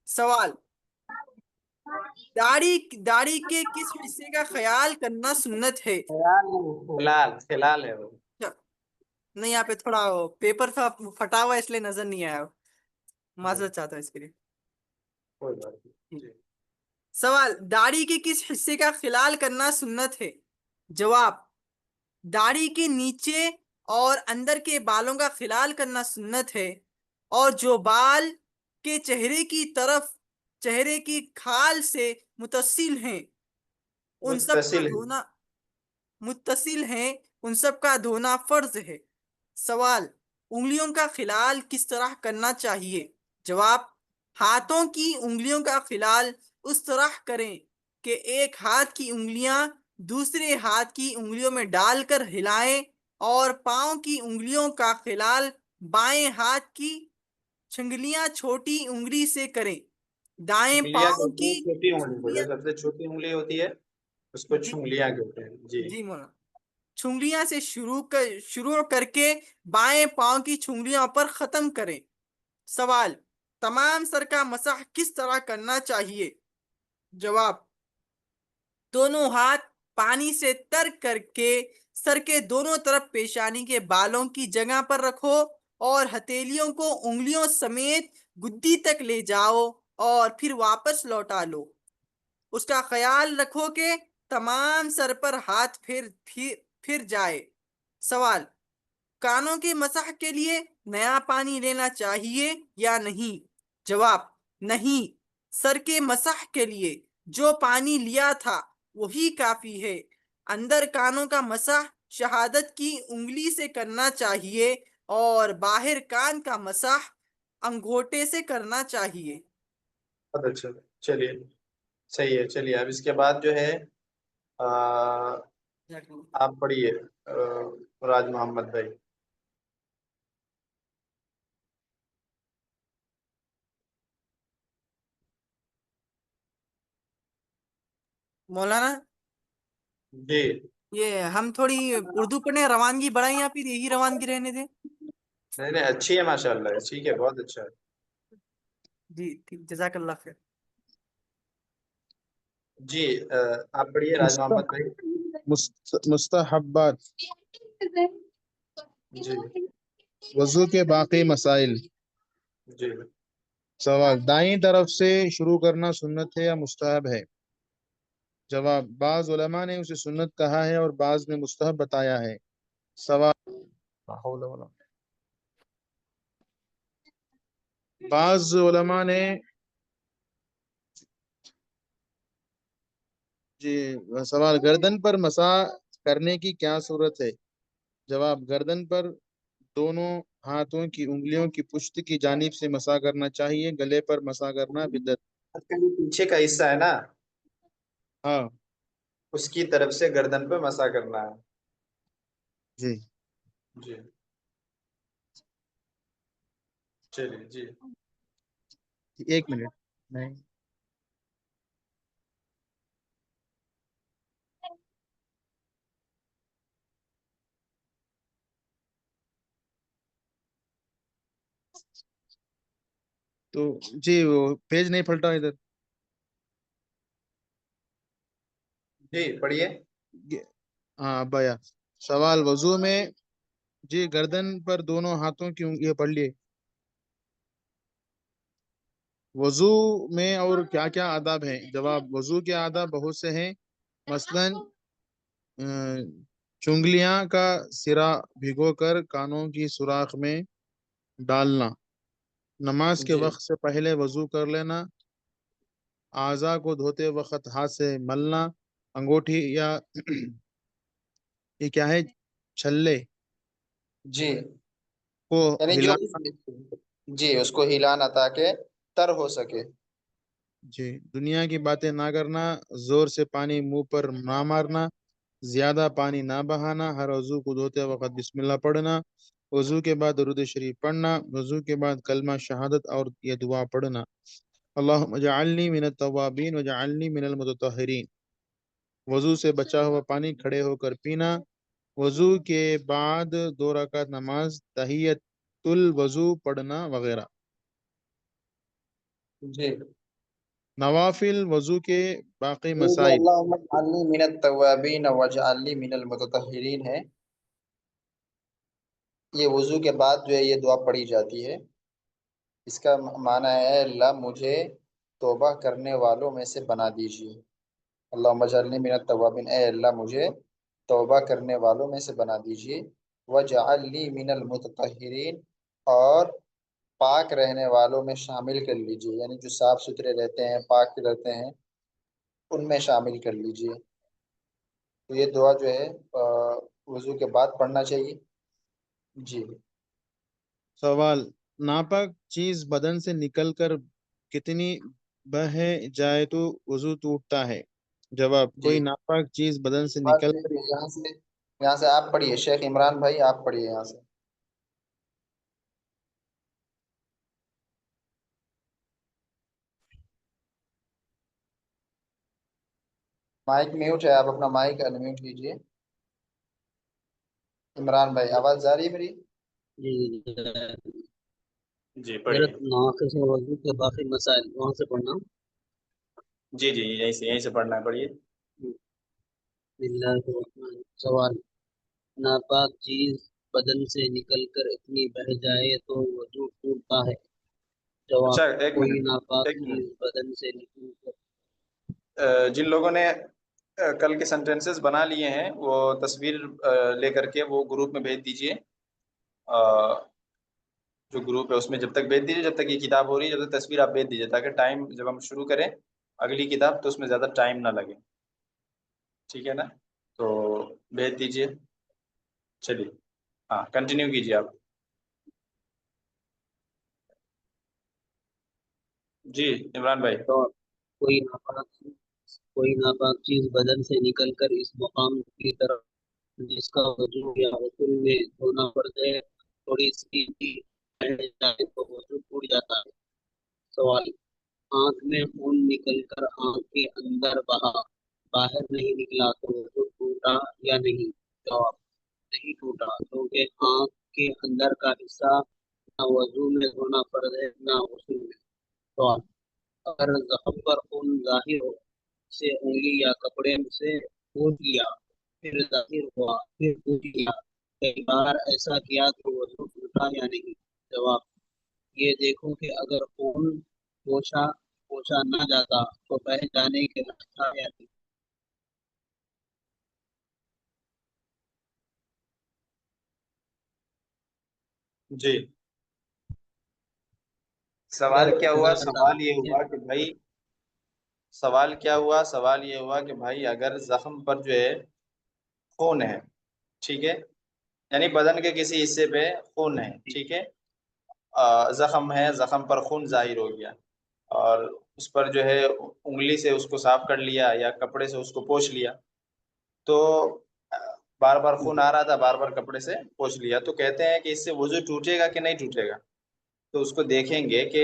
سوال، داڑھی داڑھی کے کس حصے کا خیال کرنا سنت ہے؟ خیال نہیں، خلال ہے وہ۔ نہیں، یہاں پہ تھوڑا پیپر تھا پھٹا ہوا، اس لیے نظر نہیں آیا، جی معذرت چاہتا ہوں اس کے لیے۔ کوئی بات نہیں جی۔ سوال، داڑھی کے کس حصے کا خلال کرنا سنت ہے؟ جواب، داڑھی کے نیچے اور اندر کے بالوں کا خلال کرنا سنت ہے، اور جو بال کے چہرے کی طرف چہرے کی کھال سے ان سب کا متصل ہے۔ دھونا متصل ہیں ان سب کا دھونا فرض ہے۔ سوال، انگلیوں کا خلال کس طرح کرنا چاہیے؟ جواب، ہاتھوں کی انگلیوں کا خلال اس طرح کریں کہ ایک ہاتھ کی انگلیاں دوسرے ہاتھ کی انگلیوں میں ڈال کر ہلائیں، اور پاؤں کی انگلیوں کا خلال بائیں ہاتھ کی چھنگلیاں چھوٹی انگلی سے کریں۔ دائیں انگلیاں پاؤں کہتے کی ہیں چھوٹی انگلی کو، جو چھنگلیاں، سب سے چھوٹی انگلی ہوتی ہے اس کو جی چھنگلیاں کہتے ہیں جی۔ جی مولانا، چھنگلیاں سے شروع کر کے بائیں پاؤں کی چھنگلیوں پر ختم کریں۔ سوال، تمام سر کا مسح کس طرح کرنا چاہیے؟ جواب، دونوں ہاتھ پانی سے تر کر کے سر کے دونوں طرف پیشانی کے بالوں کی جگہ پر رکھو، اور ہتھیلیوں کو انگلیوں سمیت گدی تک لے جاؤ اور پھر واپس لوٹا لو۔ اس کا خیال رکھو کہ تمام سر پر ہاتھ پھر جائے۔ سوال، کانوں کے مسح کے لیے نیا پانی لینا چاہیے یا نہیں؟ جواب، نہیں، سر کے مسح کے لیے جو پانی لیا تھا وہی کافی ہے۔ اندر کانوں کا مسح شہادت کی انگلی سے کرنا چاہیے، اور باہر کان کا مسح انگوٹھے سے کرنا چاہیے۔ بہت اچھا، چلیے صحیح ہے۔ چلیے اب اس کے بعد جو ہے آپ پڑھیے راج محمد بھائی۔ مولانا، جی یہ ہم تھوڑی اردو پڑھنے روانگی بڑھائیں یا پھر یہی روانگی رہنے دیں؟ نہیں نہیں، اچھی ہے ماشاء اللہ، ٹھیک ہے، بہت اچھا ہے۔ جی ٹھیک، جزاک اللہ خیر۔ جی آپ پڑھیے راج محمد بھائی۔ مستحبات، جی وضو کے باقی مسائل۔ جی سوال، دائیں طرف سے شروع کرنا سنت ہے یا مستحب ہے؟ جواب، بعض علماء نے اسے سنت کہا ہے اور بعض نے مستحب بتایا ہے۔ سوال، بعض علماء نے جی سوال، گردن پر مسح کرنے کی کیا صورت ہے؟ جواب، گردن پر دونوں ہاتھوں کی انگلیوں کی پشت کی جانب سے مسح کرنا چاہیے، گلے پر مسح کرنا بدعت۔ پیچھے کا حصہ ہے نا، ہاں اس کی طرف سے گردن پہ مسا کرنا ہے۔ جی جی چلیے جی۔ ایک منٹ نہیں، تو جی وہ پیج نہیں پلٹا ادھر۔ جی پڑھیے۔ ہاں ابیا، سوال، وضو میں جی گردن پر دونوں ہاتھوں کی انگلیاں پڑھ لیے۔ وضو میں اور کیا کیا آداب ہیں؟ جواب، وضو کے آداب بہت سے ہیں، مثلا چنگلیاں کا سرا بھگو کر کانوں کی سوراخ میں ڈالنا، نماز کے جی وقت سے پہلے وضو کر لینا، اعضاء کو دھوتے وقت ہاتھ سے ملنا، انگوٹھی یا یہ کیا ہے چھلے جی کو یعنی جو ہلانا۔ جی اس کو ہلانا تاکہ تر ہو سکے۔ جی، دنیا کی باتیں نہ کرنا، زور سے پانی منہ پر نہ مارنا، زیادہ پانی نہ بہانا، ہر وضو کو دھوتے وقت بسم اللہ پڑھنا، وضو کے بعد درود شریف پڑھنا، وضو کے بعد کلمہ شہادت اور یہ دعا پڑھنا، اللہم اجعلنی من التوابین وجعلنی من المتطہرین۔ وضو سے بچا ہوا پانی کھڑے ہو کر پینا، وضو کے بعد 2 رکعت نماز تحیت الوضو پڑھنا وغیرہ۔ جی نوافل وضو کے باقی یہ جو مسائل. اللہم اجعلنی من التوابین واجعلنی من المتطہرین ہے، یہ وضو کے بعد جو ہے یہ دعا پڑھی جاتی ہے۔ اس کا معنی ہے اے اللہ مجھے توبہ کرنے والوں میں سے بنا دیجیے۔ اللہم اجعلنی من التوابین، اے اللہ مجھے توبہ کرنے والوں میں سے بنا دیجیے۔ وجعلنی من المتطہرین، اور پاک رہنے والوں میں شامل کر لیجیے، یعنی جو صاف ستھرے رہتے ہیں، پاک رہتے ہیں، ان میں شامل کر لیجیے۔ تو یہ دعا جو ہے وضو کے بعد پڑھنا چاہیے۔ جی سوال: ناپاک چیز بدن سے نکل کر کتنی بہ جائے تو وضو ٹوٹتا ہے؟ جواب: جی کوئی ناپاک چیز بدن سے نکل کر یہاں سے آپ پڑھیے، شیخ عمران بھائی آپ پڑھیے یہاں سے۔ مائک میوٹ ہے، آپ اپنا مائک انمیوٹ کیجیے۔ عمران بھائی آواز جا رہی ہے میری؟ جی پڑھیے۔ حضرت نواقص وضو کے باقی مسائل وہاں سے پڑھنا۔ جی جی یہیں سے پڑھنا ہے، پڑھیے۔ بسم اللہ الرحمن الرحیم۔ سوال: ناپاک چیز بدن سے نکل کر اتنی بہہ جائے تو وضو ٹوٹتا ہے؟ جواب: اچھا ایک کوئی منٹ، ناپاک ایک چیز منٹ، بدن سے نکل کر جن لوگوں نے کل کے سنٹینسز بنا لیے ہیں وہ تصویر لے کر کے وہ گروپ میں بھیج دیجئے۔ جو گروپ ہے اس میں جب تک بھیج دیجیے، جب تک یہ کتاب ہو رہی ہے جب تک تصویر آپ بھیج دیجیے، تاکہ ٹائم جب ہم شروع کریں اگلی کتاب تو اس میں زیادہ ٹائم نہ لگے، ٹھیک ہے نا؟ تو بھیج دیجیے۔ چلیے ہاں کنٹینیو کیجیے آپ۔ جی عمران بھائی۔ جواب: کوئی ناپاک چیز بدن سے نکل کر اس مقام کی طرف جس کا وضو یا غسل میں دھونا فرض ہے تھوڑی سی بھی بہہ جائے تو وضو ٹوٹ جاتا ہے؟ سوال: آنکھ میں خون نکل کر آنکھ کے اندر بہا، باہر نہیں نکلا تو وضو ٹوٹا یا نہیں؟ جواب: نہیں ٹوٹا، کیونکہ آنکھ کے اندر کا حصہ نہ وضو میں دھونا فرض ہے نہ غسل میں۔ سوال: اگر زخم پر خون ظاہر ہو، اسے انگلی یا کپڑے سے پوچھ لیا، پھر ظاہر ہوا، پھر پوچھ لیا، کئی بار ایسا کیا تو وضو ٹوٹا یا نہیں؟ جواب: یہ دیکھو کہ اگر خون پوچھا نہ جاتا تو بہہ جانے کے راستہ یا نہیں؟ جی اگر سوال کیا ہوا؟ اندازہ سوال یہ ہوا کہ بھائی، سوال کیا ہوا؟ سوال یہ ہوا کہ بھائی اگر زخم پر جو ہے خون ہے، ٹھیک ہے، یعنی بدن کے کسی حصے پہ خون ہے، ٹھیک ہے، زخم ہے، زخم پر خون ظاہر ہو گیا اور اس پر جو ہے انگلی سے اس کو صاف کر لیا یا کپڑے سے اس کو پوچھ لیا، تو بار بار خون آ رہا تھا، بار بار کپڑے سے پوچھ لیا، تو کہتے ہیں کہ اس سے وضو ٹوٹے گا کہ نہیں ٹوٹے گا؟ تو اس کو دیکھیں گے کہ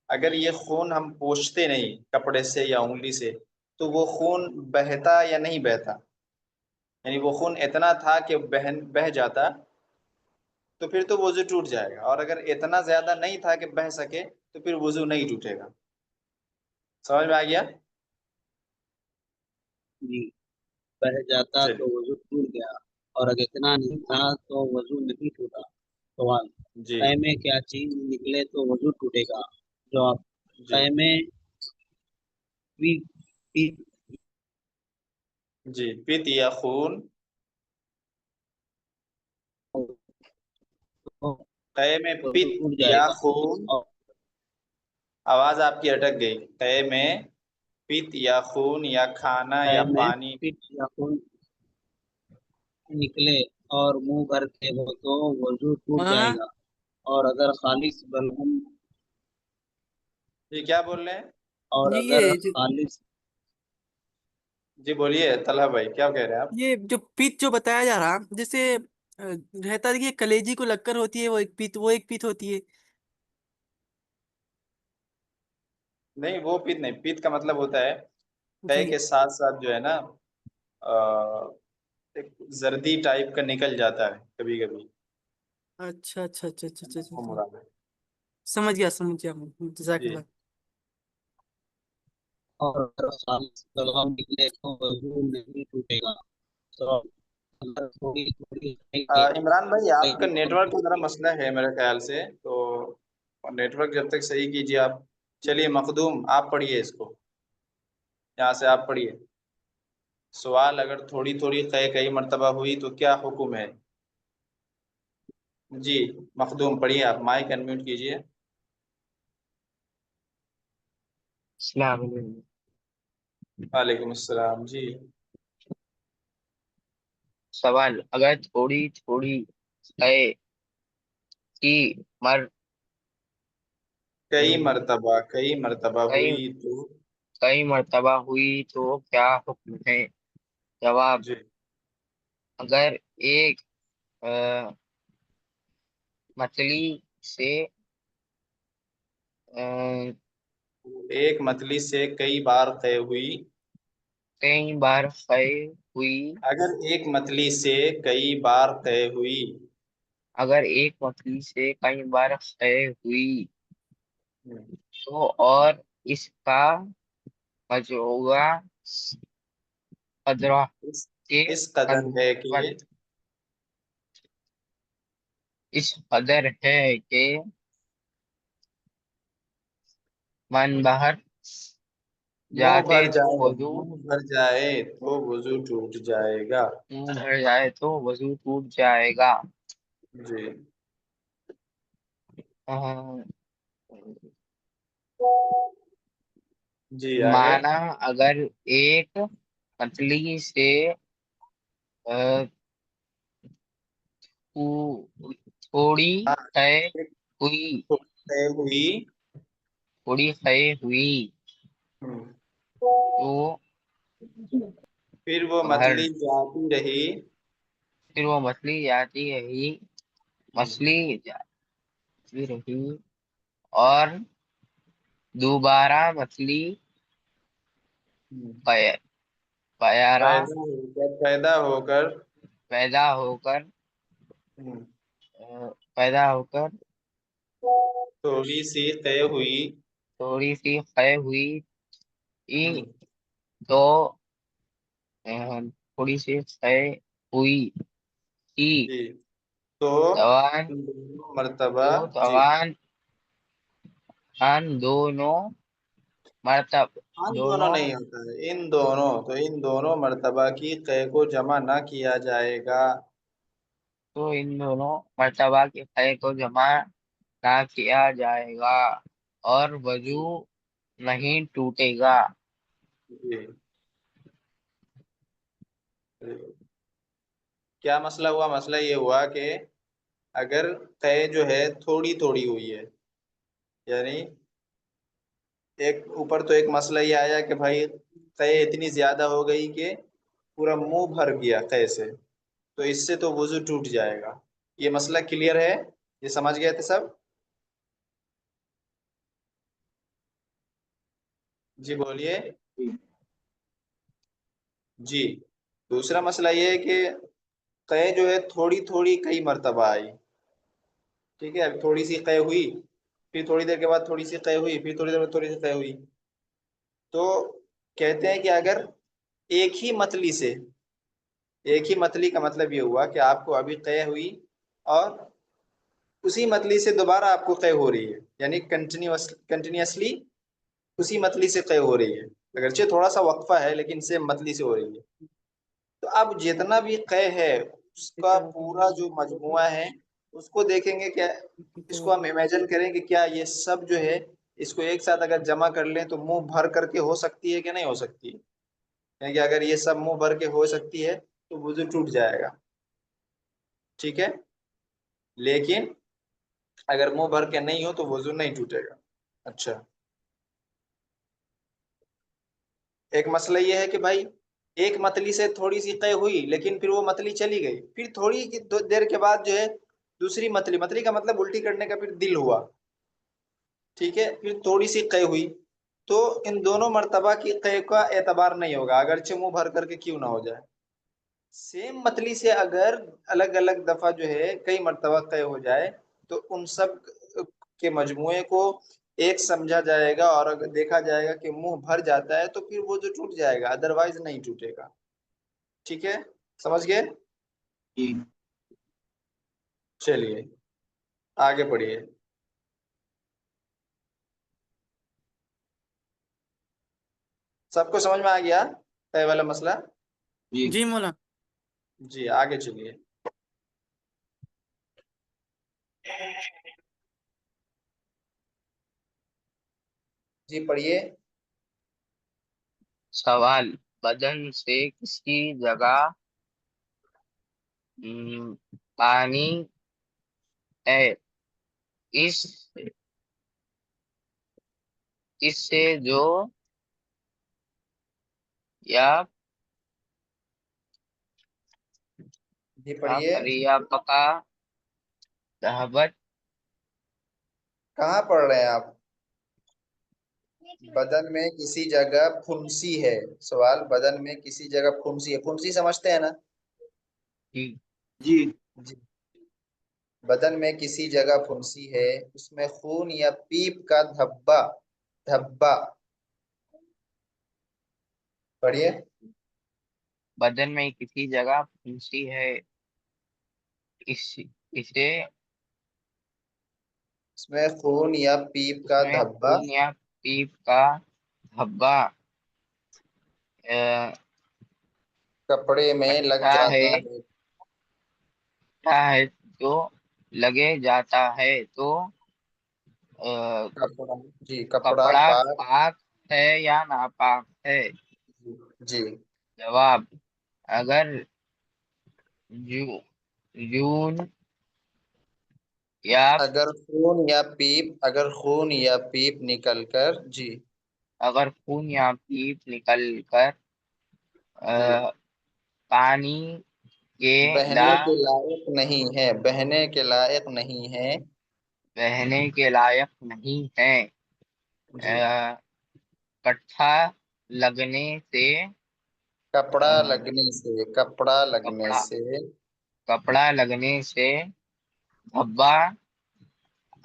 اگر یہ خون ہم پوچھتے نہیں کپڑے سے یا انگلی سے تو وہ خون بہتا یا نہیں بہتا، یعنی وہ خون اتنا تھا کہ بہہ جاتا تو پھر تو وضو ٹوٹ جائے گا، اور اگر اتنا زیادہ نہیں تھا کہ بہہ سکے تو پھر وضو نہیں ٹوٹے گا۔ سمجھ میں آ گیا؟ جی، بہہ جاتا تو چلیے وضو ٹوٹ گیا، اور اگر اتنا نہیں تھا تو وضو نہیں ٹوٹا۔ سوال: جی قے میں کیا چیز نکلے تو وضو ٹوٹے گا؟ جواب: جی قے میں پی جی پت یا خون، قے میں وضو پت ٹوٹ جائے یا گا، خون، اور آواز آپ کی اٹک گئی، قے میں پت یا خون یا کھانا قے یا میں پانی۔ پٹ یا خون نکلے اور منہ بھر کے ہو تو وضو ٹوٹ جائے مولانا گا، اور اگر خالص بلغم جی کیا بول رہے ہیں؟ اور جی اگر یہ جو خالص جی بولیے طلحہ بھائی کیا کہہ رہے ہیں آپ؟ یہ جو پیت جو بتایا جا رہا جیسے رہتا ہے کہ کلیجی کو لگ کر ہوتی ہے، وہ ایک پیت ہوتی ہے۔ نہیں وہ پت نہیں، پت کا مطلب ہوتا ہے قے جی کے ساتھ ساتھ جو ہے نا ایک زردی ٹائپ کا نکل جاتا ہے کبھی کبھی، اچھا اچھا اچھا اچھا اچھا وہ اچھا، مراد ہے۔ سمجھ گیا جزاک جی اللہ۔ اور اگر خالص لگام نکلے تو وضو نہیں ٹوٹے گا. تو اگر تھوڑی تھوڑی عمران بھائی آپ کا نیٹ ورک کا ذرا مسئلہ ہے میرے خیال سے، تو نیٹ ورک جب تک صحیح کیجیے آپ. چلیے مخدوم آپ پڑھیے اس کو، یہاں سے آپ پڑھیے. سوال: اگر تھوڑی تھوڑی کئی مرتبہ ہوئی تو کیا حکم ہے؟ جی مخدوم پڑھیے، آپ مائک انمیوٹ کیجیے. السلام علیکم. وعلیکم السلام. جی سوال: اگر تھوڑی تھوڑی ہے کی مر کئی مرتبہ کئی ہوئی تو. کئی مرتبہ ہوئی تو کیا حکم ہے؟ جواب: جی اگر ایک مچھلی سے ایک متلی سے کئی بار طے ہوئی. کئی بار خے ہوئی. اگر ایک متلی سے کئی بار طے ہوئی. اگر ایک مچھلی سے کئی بار خے ہوئی ہم، تو اور اس کا مجموعہ قدرہ اس کے اس قدر ہے کہ اس قدر ہے کہ من باہر جاتے تو وضو منہ بھر جائے تو وضو ٹوٹ جائے گا. منہ بھر جائے تو وضو ٹوٹ جائے گا. جی آہ، جی آگے. معنی: اگر ایک مچھلی سے آہ، تھوڑی ہاں، خے ایک ہوئی طے ہوئی. تھوڑی خے ہوئی ہم، تو پھر وہ ہر متلی جاتی رہی. پھر وہ مچھلی جاتی رہی ہم، مچھلی جاتی رہی اور دوبارہ مچھلی ہم، پیارا پیدا ہو کر پیدا ہو کر ہم، پیدا ہو کر تھوڑی سی طے ہوئی. تھوڑی سی خے ہوئی ہم، تو تھوڑی سی خے ہوئی کی جی تو توان دونوں مرتبہ. تو جی توان ان دونوں دونوں دونوں نہیں ہوتا ہے، ان دونوں مرتبہ کی قے کو جمع نہ کیا جائے گا. تو ان دونوں مرتبہ کے خے کو جمع نہ کیا جائے گا اور وضو نہیں ٹوٹے گا. جی کیا مسئلہ ہوا؟ مسئلہ یہ ہوا کہ اگر قے جو ہے تھوڑی تھوڑی ہوئی ہے، یعنی ایک اوپر تو ایک مسئلہ یہ آیا کہ بھائی قے اتنی زیادہ ہو گئی کہ پورا منہ بھر گیا قے سے، تو اس سے تو وضو ٹوٹ جائے گا. یہ مسئلہ کلیئر ہے؟ یہ سمجھ گئے تھے سب؟ جی بولیے. جی دوسرا مسئلہ یہ ہے کہ قے جو ہے تھوڑی تھوڑی کئی مرتبہ آئی. ٹھیک ہے، اب تھوڑی سی قے ہوئی، پھر تھوڑی دیر کے بعد تھوڑی سی قے ہوئی، پھر تھوڑی دیر بعد تھوڑی سی قے ہوئی. تو کہتے ہیں کہ اگر ایک ہی متلی سے، ایک ہی متلی کا مطلب یہ ہوا کہ آپ کو ابھی قے ہوئی اور اسی متلی سے دوبارہ آپ کو قے ہو رہی ہے، یعنی کنٹینیوسلی اسی متلی سے قے ہو رہی ہے، اگرچہ تھوڑا سا وقفہ ہے لیکن سیم متلی سے ہو رہی ہے. تو اب جتنا بھی قے ہے اس کا پورا جو مجموعہ ہے اس کو دیکھیں گے. کیا اس کو ہم امیجن کریں کہ کیا یہ سب جو ہے اس کو ایک ساتھ اگر جمع کر لیں تو منہ بھر کر کے ہو سکتی ہے کہ نہیں ہو سکتی؟ کہ اگر یہ سب منہ بھر کے ہو سکتی ہے تو وضو ٹوٹ جائے گا. ٹھیک ہے، لیکن اگر منہ بھر کے نہیں ہو تو وضو نہیں ٹوٹے گا. اچھا، ایک مسئلہ یہ ہے کہ بھائی ایک متلی سے تھوڑی سی قے ہوئی لیکن پھر وہ متلی چلی گئی، پھر تھوڑی دیر کے بعد جو ہے دوسری متلی کا مطلب الٹی کرنے کا پھر دل ہوا. ٹھیک ہے، پھر تھوڑی سی قے ہوئی، تو ان دونوں مرتبہ کی قے کا اعتبار نہیں ہوگا اگرچہ منہ بھر کر کے کیوں نہ ہو جائے. سیم متلی سے اگر الگ الگ دفعہ جو ہے کئی مرتبہ قے ہو جائے تو ان سب کے مجموعے کو ایک سمجھا جائے گا، اور اگر دیکھا جائے گا کہ منہ بھر جاتا ہے تو پھر وہ جو ٹوٹ جائے گا، ادروائز نہیں ٹوٹے گا. ٹھیک ہے، سمجھ گئے؟ جی چلیے آگے پڑھیے. سب کو سمجھ میں آ گیا طے والا مسئلہ؟ جی جی مولانا. جی آگے چلیے. جی پڑھیے. سوال، بدن سے کسی جگہ پانی ہے، اس اس سے جو یا جی پڑھیے. یا پکا دہبت کہاں پڑھ رہے ہیں آپ؟ بدن میں کسی جگہ پھنسی ہے. سوال، بدن میں کسی جگہ پھنسی ہے. پھنسی سمجھتے ہیں نا؟ کی جی جی. بدن میں کسی جگہ پھنسی ہے، اس میں خون یا پیپ کا دھبا. دھبا پڑھیے. بدن میں کسی جگہ پھنسی ہے، اسے اس میں خون یا پیپ اس کا میں دھبا خون یا پیپ کا دھبا کپڑے میں لگ جاتا ہے. ہے جو لگے جاتا ہے تو کپڑا، جی کپڑا کپڑا پاک. پاک ہے یا ناپاک ہے؟ جی. جواب، اگر یون یا اگر خون یا پیپ نکل کر، جی اگر خون یا پیپ نکل کر جی پانی کے بہنے کے لائق نہیں ہے. بہنے کے لائق نہیں ہے. بہنے کے لائق نہیں ہے. جی. کٹھا لگنے سے کپڑا لگنے سے. کپڑا لگنے کپڑا سے. کپڑا لگنے سے دھبا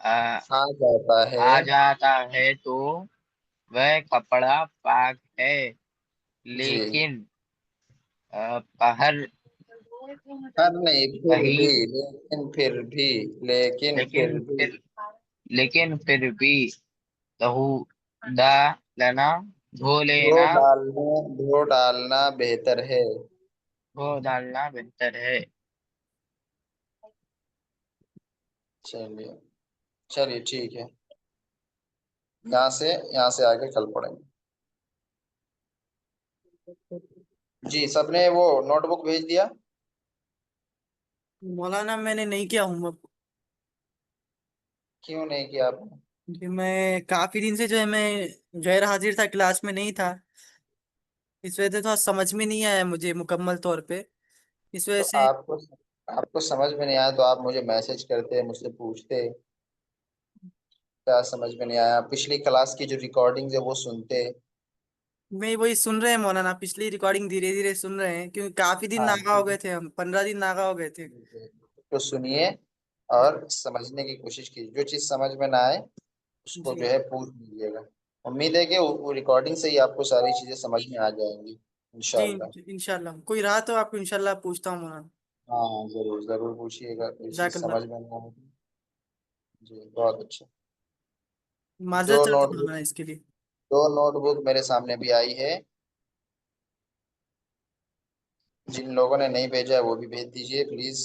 آ جاتا ہے. آ جاتا ہے تو وہ کپڑا پاک ہے. جی. لیکن پہر ہر نہیں، پھر بھی. کہیں پھر بھی لیکن پھر بھی لہو دا لنا دھو دھو لینا ڈالنا بہتر ہے. دھو ڈالنا بہتر ہے. چلیے چلیے ٹھیک ہے. یہاں سے آگے کل پڑھیں گے. جی سب نے وہ نوٹ بک بھیج دیا؟ مولانا میں نے نہیں کیا ہوم ورک. کیوں نہیں کیا آپ نے؟ جی میں کافی دن سے جو ہے میں غیر حاضر تھا، کلاس میں نہیں تھا. اس وجہ سے تھوڑا سمجھ میں نہیں آیا مجھے مکمل طور پہ. اس وجہ تو سے آپ کو سمجھ میں نہیں آیا تو آپ مجھے میسج کرتے، مجھ سے پوچھتے کیا سمجھ میں نہیں آیا. پچھلی کلاس کی جو ریکارڈنگ ہے وہ سنتے. میں وہی سن رہے ہیں مولانا، پچھلی ریکارڈنگ دھیرے دھیرے سن رہے ہیں کیونکہ کافی دن ہاں ناغا ہو گئے تھے، ہم 15 دن ناغا ہو گئے تھے. تو سنیے اور سمجھنے کی کوشش کیجیے. جو چیز سمجھ میں نہ آئے اس کو جی جو ہے پوچھ لیجیے گا. امید ہے کہ وہ ریکارڈنگ سے ہی آپ کو ساری چیزیں سمجھ میں آ جائیں گی جی انشاءاللہ. انشاءاللہ کوئی رہا تو آپ کو انشاءاللہ پوچھتا ہوں مولانا. ہاں ضرور ضرور پوچھیے گا. کوئی چیز جزاک اللہ. سمجھ میں نہ آئے. جی بہت اچھا. دو معذرت چاہتا نوٹ ہوں بک مولانا اس کے لیے. دو نوٹ بک میرے سامنے بھی آئی ہے. جن لوگوں نے نہیں بھیجا ہے وہ بھی بھیج دیجیے پلیز.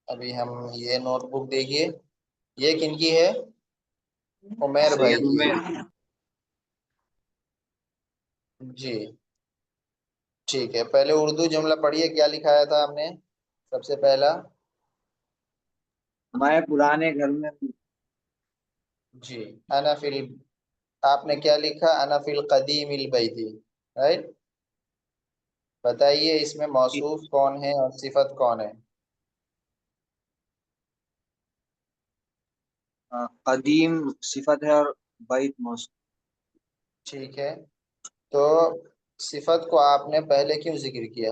ابھی ہم یہ نوٹ بک دیکھیے، یہ کن کی ہے؟ عمیر بھائی سید کی ہے. عمیر. جی ٹھیک ہے. پہلے اردو جملہ پڑھیے، کیا لکھایا تھا ہم نے سب سے پہلا؟ میں پرانے گھر میں ہوں. جی انا فی آپ نے کیا لکھا؟ انا فی القدیم البیت، رائٹ. بتائیے اس میں موصوف کون ہے اور صفت کون ہے؟ قدیم صفت ہے اور بیت موصوف. ٹھیک ہے، تو صفت کو آپ نے پہلے کیوں ذکر کیا؟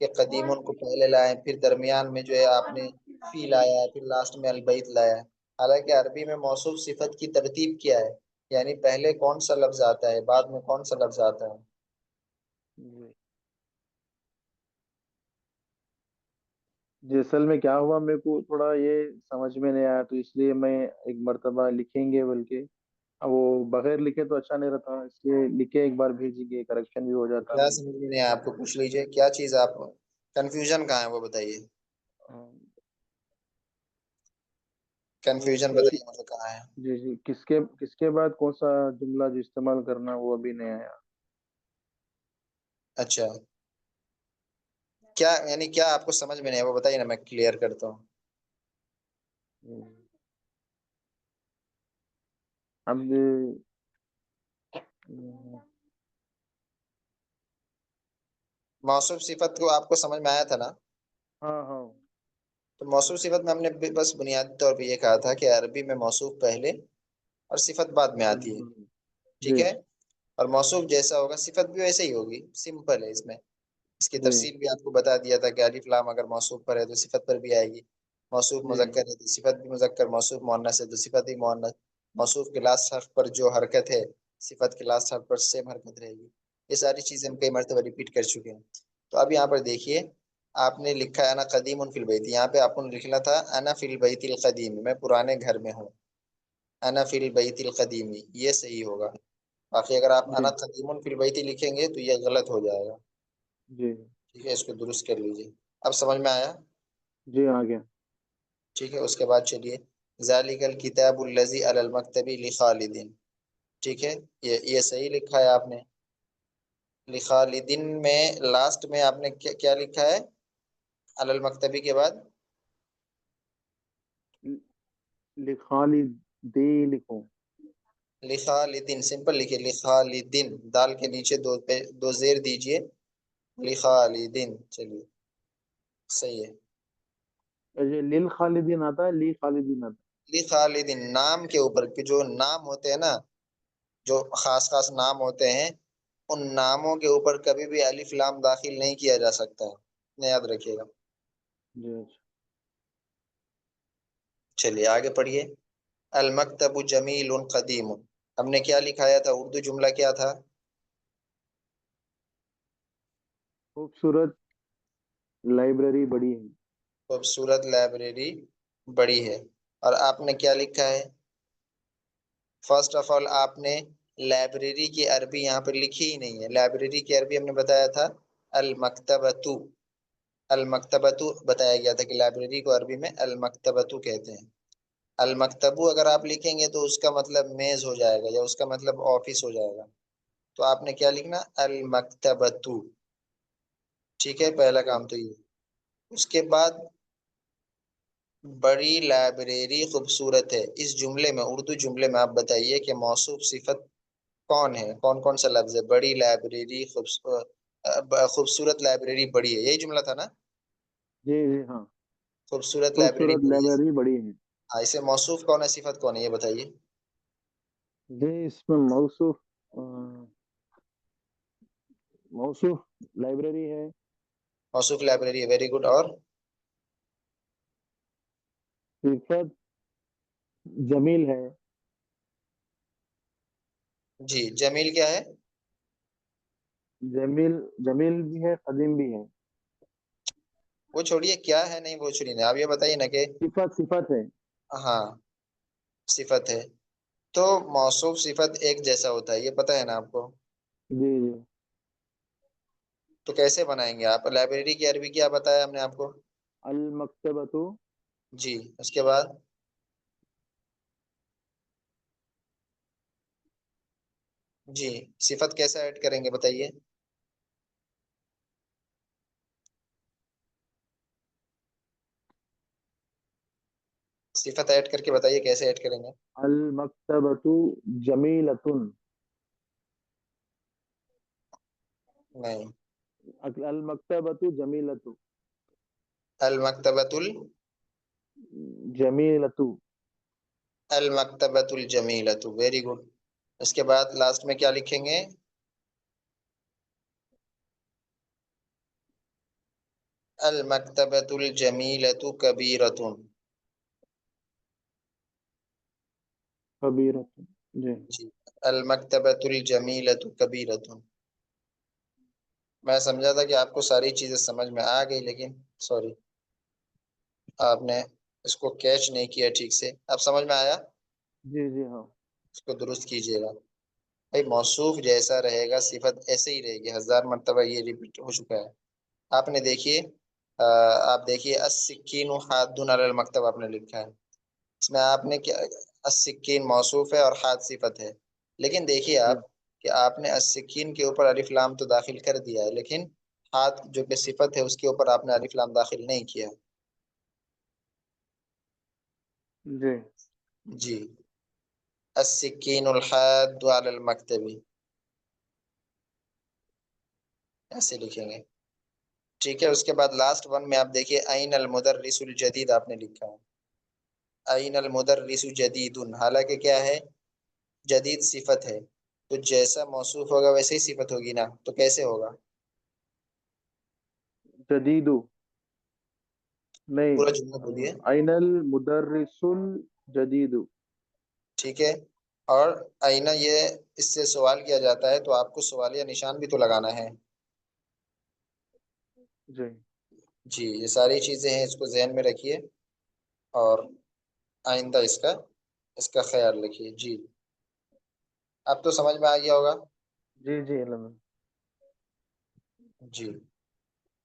کہ قدیمن کو پہلے لائے، پھر درمیان میں جو ہے آپ نے فی لایا ہے، پھر لاسٹ میں البیت لایا ہے۔ حالانکہ عربی میں موصوف صفت کی ترتیب کیا ہے، یعنی پہلے کون سا لفظ آتا ہے، بعد میں کون سا لفظ آتا ہے۔ جی اصل میں کیا ہوا، میرے کو تھوڑا یہ سمجھ میں نہیں آیا، تو اس لیے میں ایک مرتبہ لکھیں گے بلکہ اب وہ بغیر لکھے تو اچھا نہیں رہتا، اس لیے لکھے ایک بار بھیجیں گے، کریکشن بھی ہو جاتا کیا ہے۔ سمجھ میں نہیں آیا آپ کو، پوچھ لیجئے کیا چیز آپ کنفیوژن کہاں ہے وہ بتائیے، کنفیوژن بتائیے مجھے کہاں ہے۔ جی جی، کس کے بعد کون سا جملہ جو استعمال کرنا وہ ابھی نہیں آیا۔ اچھا، کیا یعنی کیا آپ کو سمجھ میں نہیں آیا وہ بتائیے نا، میں کلیئر کرتا ہوں۔ اب موصوف صفت کو آپ کو سمجھ میں آیا تھا نا؟ ہاں ہاں تو موصوف صفت میں ہم نے بس بنیادی طور پہ یہ کہا تھا کہ عربی میں موصوف پہلے اور صفت بعد میں آتی ہے، ٹھیک جی ہے، اور موصوف جیسا ہوگا صفت بھی ویسے ہی ہوگی، سمپل ہے اس میں۔ اس کی جی تفصیل بھی آپ کو بتا دیا تھا کہ الف لام اگر موصوف پر ہے تو صفت پر بھی آئے گی، موصوف جی مذکر ہے تو صفت بھی مذکر، موصوف مؤنث ہے تو صفت بھی مؤنث، موصوف کے لاسٹ حرف پر جو حرکت ہے صفت کے لاسٹ حرف پر سیم حرکت رہے گی۔ یہ ساری چیزیں ہم کئی مرتبہ ریپیٹ کر چکے ہیں۔ تو اب یہاں پر دیکھیے، آپ نے لکھا ہے انا قدیم فی البیت، یہاں پہ آپ کو لکھنا تھا انا فی البیت القدیم، میں پرانے گھر میں ہوں، انا فی البیت القدیم، یہ صحیح ہوگا۔ باقی اگر آپ جی انا قدیم فی البیت لکھیں گے تو یہ غلط ہو جائے گا، جی ٹھیک ہے، اس کو درست کر لیجیے۔ اب سمجھ میں آیا؟ جی آ گیا۔ ٹھیک ہے، اس کے بعد چلیے، ذالک الکتاب الذی علی المکتب لخالد، ٹھیک ہے، یہ صحیح لکھا ہے آپ نے۔ لخالدین میں لاسٹ میں آپ نے کیا لکھا ہے علی المکتبی کے بعد؟ لخالدی لکھو۔ لخالدین سمپل لکھیے، لخالدین، دال کے نیچے دو زیر دیجئے، لخالدین، چلیے صحیح ہے۔ لیل خالدین آتا ہے، لی خالدین آتا لخالدین نام کے اوپر کہ جو نام ہوتے ہیں نا، جو خاص خاص نام ہوتے ہیں، ان ناموں کے اوپر کبھی بھی الف لام داخل نہیں کیا جا سکتا ہے، یاد رکھیے گا۔ ہے۔ جی اچھا۔ چلیے آگے پڑھیے، المکتب جمیل قدیم، ہم نے کیا لکھایا تھا، اردو جملہ کیا تھا؟ خوبصورت لائبریری بڑی ہے۔ خوبصورت لائبریری بڑی ہے، اور آپ نے کیا لکھا ہے؟ فرسٹ آف آل آپ نے لائبریری کی عربی یہاں پر لکھی ہی نہیں ہے، لائبریری کی عربی ہم نے بتایا تھا المکتبتو، المکتبتو بتایا گیا تھا کہ لائبریری کو عربی میں المکتبتو کہتے ہیں۔ المکتبو اگر آپ لکھیں گے تو اس کا مطلب میز ہو جائے گا، یا اس کا مطلب آفس ہو جائے گا، تو آپ نے کیا لکھنا، المکتبتو، ٹھیک ہے، پہلا جی کام تو یہ۔ اس کے بعد بڑی لائبریری خوبصورت ہے، اس جملے میں، اردو جملے میں آپ بتائیے کہ موصوف صفت کون ہے، کون کون سا لفظ ہے، بڑی لائبریری خوبصورت لائبریری بڑی ہے، یہی جملہ تھا نا، جی جی ہاں، خوبصورت لائبریری خوبصورت بڑی ہے۔ لائبریری بڑی ہے۔ ہاں، اسے موصوف کون ہے، صفت کون ہے، یہ بتائیے۔ جی اس میں موصوف لائبریری ہے۔ موصوف لائبریری ہے، ویری گڈ، اور صفت جمیل ہے۔ جی جمیل کیا ہے؟ جمیل، جمیل بھی ہے، قدیم بھی ہے۔ وہ چھوڑیے کیا ہے، نہیں وہ چھوڑیے، آپ یہ بتائیے نا کہ صفت ہے۔ ہاں صفت ہے، تو موصوف صفت ایک جیسا ہوتا ہے، یہ پتہ ہے نا آپ کو، جی جی، تو کیسے بنائیں گے آپ؟ لائبریری کی عربی کیا بتایا ہم نے آپ کو؟ المکتبۃ، جی، اس کے بعد جی صفت کیسا ایڈ کریں گے بتائیے؟ صفت ایڈ کر کے بتائیے کیسے ایڈ کریں گے؟ المکتبۃ جمیلۃ، نہیں، المکتبۃ جمیلۃ، المکتبۃ جمیلۃ، المکتبۃ الجمیلۃ، ویری گڈ۔ اس کے بعد لاسٹ میں کیا لکھیں گے؟ المکتبۃ الجمیلۃ کبیرۃ. خبیرۃ. جی. جی. المکتبۃ الجمیلۃ کبیرۃ. میں سمجھا تھا کہ آپ کو ساری چیزیں سمجھ میں آ گئی، لیکن سوری، آپ نے اس کو کیچ نہیں کیا ٹھیک سے. اب سمجھ میں آیا؟ جی جی ہاں. اس کو درست کیجیے گا. بھائی موصوف جیسا رہے گا صفت ایسے ہی رہے گی. 1000 مرتبہ یہ ریپیٹ ہو چکا ہے. آپ نے دیکھیے، آپ دیکھیے السکین حاد علی المکتب آپ نے لکھا ہے. اس میں آپ نے کیا، السکین موصوف ہے اور حاد صفت ہے. لیکن دیکھیے جی آپ کہ آپ نے السکین کے اوپر الف لام تو داخل کر دیا ہے، لیکن حاد جو کہ صفت ہے اس کے اوپر آپ نے الف لام داخل نہیں کیا. جی. جی. السکین الحاد علی المکتب ایسے لکھیں گے. ٹھیک ہے. اس کے بعد لاسٹ ون میں آپ دیکھیے این المدرس الجدید آپ نے لکھا ہے. این المدرس جدید، حالانکہ کیا ہے، جدید صفت ہے، تو جیسا موصوف ہوگا ویسے ہی صفت ہوگی نا، تو کیسے ہوگا؟ جدید نہیں. پورا جملہ بولیے. این المدرس الجدید. ٹھیک ہے. اور آئینہ یہ اس سے سوال کیا جاتا ہے تو آپ کو سوالیہ نشان بھی تو لگانا ہے. جی. جی. یہ ساری چیزیں ہیں، اس کو ذہن میں رکھیے اور آئندہ اس کا خیال رکھیے. جی. اب تو سمجھ میں آ گیا ہوگا. جی جی علم. جی.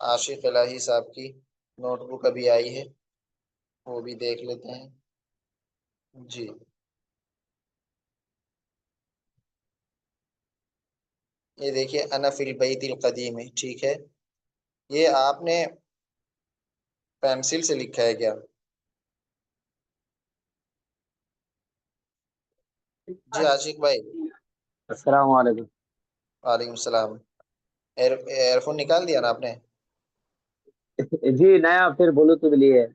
عاشق الہی صاحب کی نوٹ بک ابھی آئی ہے، وہ بھی دیکھ لیتے ہیں. جی. یہ دیکھیے انا فی البیت القدیم ہے. ٹھیک ہے. یہ آپ نے پینسل سے لکھا ہے کیا؟ جی عاشق بھائی. السلام علیکم. وعلیکم السلام. ایئر فون نکال دیا نا آپ نے؟ جی نیا پھر بلوٹوتھ لیے.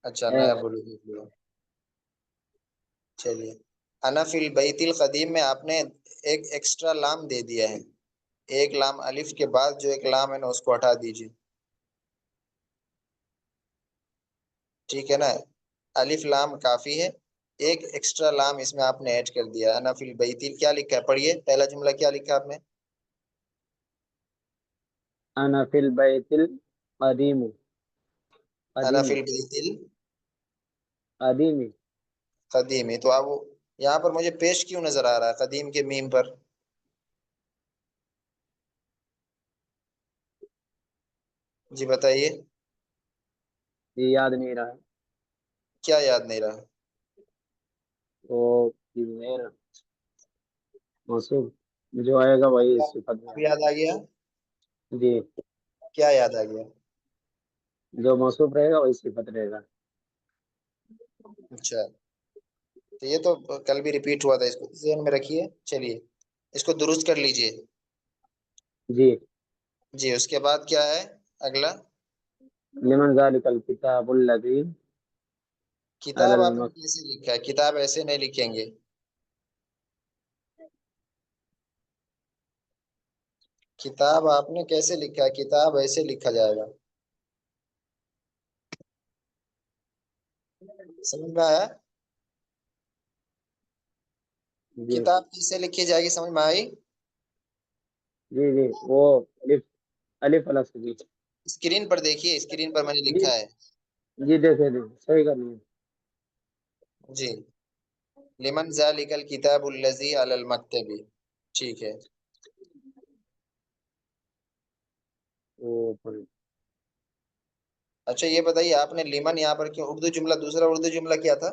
اچھا نیا بولو. چلیے. انا فی البیت القدیم میں آپ نے ایک ایکسٹرا لام دے دیا ہے. ایک لام الف کے بعد جو ایک لام ہے نا اس کو ہٹا دیجیے. ٹھیک ہے نا. الف لام کافی ہے، ایک ایکسٹرا لام اس میں آپ نے ایڈ کر دیا. انا فی البیت کیا لکھا ہے، پڑھیے پہلا جملہ کیا لکھا آپ نے؟ انا فی البیت القدیم. انا فی قدیم. البیت قدیم. القدیم. تو آپ یہاں پر مجھے پیش کیوں نظر آ رہا ہے قدیم کے میم پر؟ جی بتائیے. یہ یاد نہیں رہا. کیا یاد نہیں رہا؟ تو موصوف جو آئے گا وہی صفت میں اب آئے یاد آ گیا؟ گا. جی. کیا یاد آ گیا؟ جو موصوف رہے گا وہی صفت رہے گا. اچھا. تو یہ تو کل بھی ریپیٹ ہوا تھا، اس کو ذہن میں رکھیے. چلیے اس کو درست کر لیجئے. جی. جی. اس کے بعد کیا ہے اگلا؟ لمن ذالک الکتاب الذی علی کتاب آپ نے المک. کیسے لکھا ہے؟ کتاب ایسے نہیں لکھیں گے. کتاب آپ نے کیسے لکھا ہے؟ کتاب ایسے لکھا جائے گا. سمجھ میں آیا؟ جی کتاب کیسے لکھی جائے گی، سمجھ میں آئی؟ جی جی وہ الف الف الگ سے جی. اسکرین پر دیکھیے، اسکرین پر میں نے جی لکھا ہے. جی دیکھے جی صحیح کر لیے. جی. لمن ذالک الکتاب الذی علی المکتب. ٹھیک ہے. اوپر. اچھا یہ بتائیے آپ نے لیمن یہاں پر کیوں اردو جملہ، دوسرا اردو جملہ کیا تھا؟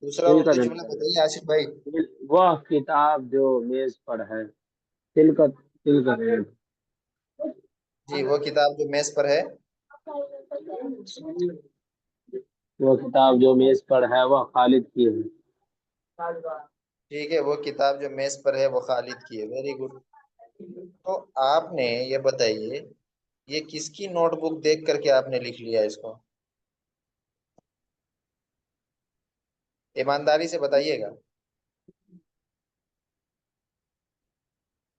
دوسرا دل کا اردو دل جملہ بتائیے عاشق بھائی. وہ کتاب جو میز پر ہے. دل کا دل. جی. وہ کتاب جو میز پر ہے. وہ کتاب جو میز پر ہے وہ خالد کی ہے. ٹھیک ہے. وہ کتاب جو میز پر ہے وہ خالد کی ہے. Very good. تو آپ نے یہ بتائیے یہ کس کی نوٹ بک دیکھ کر کے آپ نے لکھ لیا اس کو؟ ایمانداری سے بتائیے گا.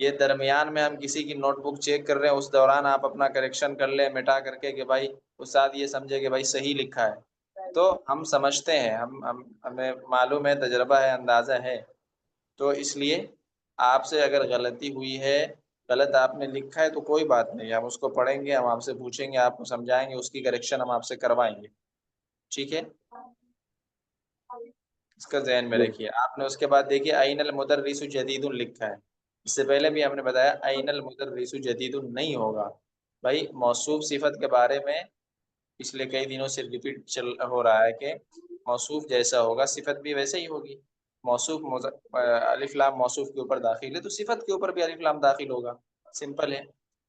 یہ درمیان میں ہم کسی کی نوٹ بک چیک کر رہے ہیں، اس دوران آپ اپنا کریکشن کر لیں مٹا کر کے کہ بھائی استاد یہ سمجھے کہ بھائی صحیح لکھا ہے، تو ہم سمجھتے ہیں، ہمیں معلوم ہے، تجربہ ہے، اندازہ ہے، تو اس لیے آپ سے اگر غلطی ہوئی ہے، غلط آپ نے لکھا ہے، تو کوئی بات نہیں، ہم اس کو پڑھیں گے، ہم آپ سے پوچھیں گے، آپ کو سمجھائیں گے، اس کی کریکشن ہم آپ سے کروائیں گے، ٹھیک ہے؟ اس کا ذہن میں جی رکھیے۔ آپ نے اس کے بعد دیکھیے عین المدرس جدید لکھا ہے، اس سے پہلے بھی ہم نے بتایا عین المدرس جدید نہیں ہوگا بھائی، موصوف صفت کے بارے میں پچھلے کئی دنوں سے ریپیٹ ہو رہا ہے کہ موصوف جیسا ہوگا صفت بھی ویسے ہی ہوگی، موصوف الف لام موصوف کے اوپر داخل ہے تو صفت کے اوپر بھی الف لام داخل ہوگا، سمپل ہے۔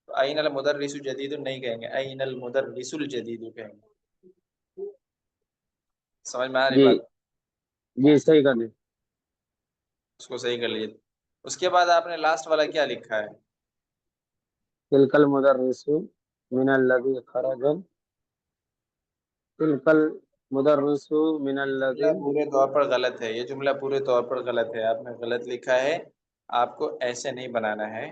تو عین المدرس جدید نہیں کہیں گے، عین المدرس الجدید کہیں گے، سمجھ میں آ رہی جی بات؟ جی صحیح کر دیں۔ اس کو صحیح کر لیجیے۔ اس کے بعد آپ نے لاسٹ والا کیا لکھا ہے؟ تلک المدرس من الذی خرج، تلک المدرس من جملہ الذی، پورے طور پر غلط ہے، یہ جملہ پورے طور پر غلط ہے، آپ نے غلط لکھا ہے، آپ کو ایسے نہیں بنانا ہے۔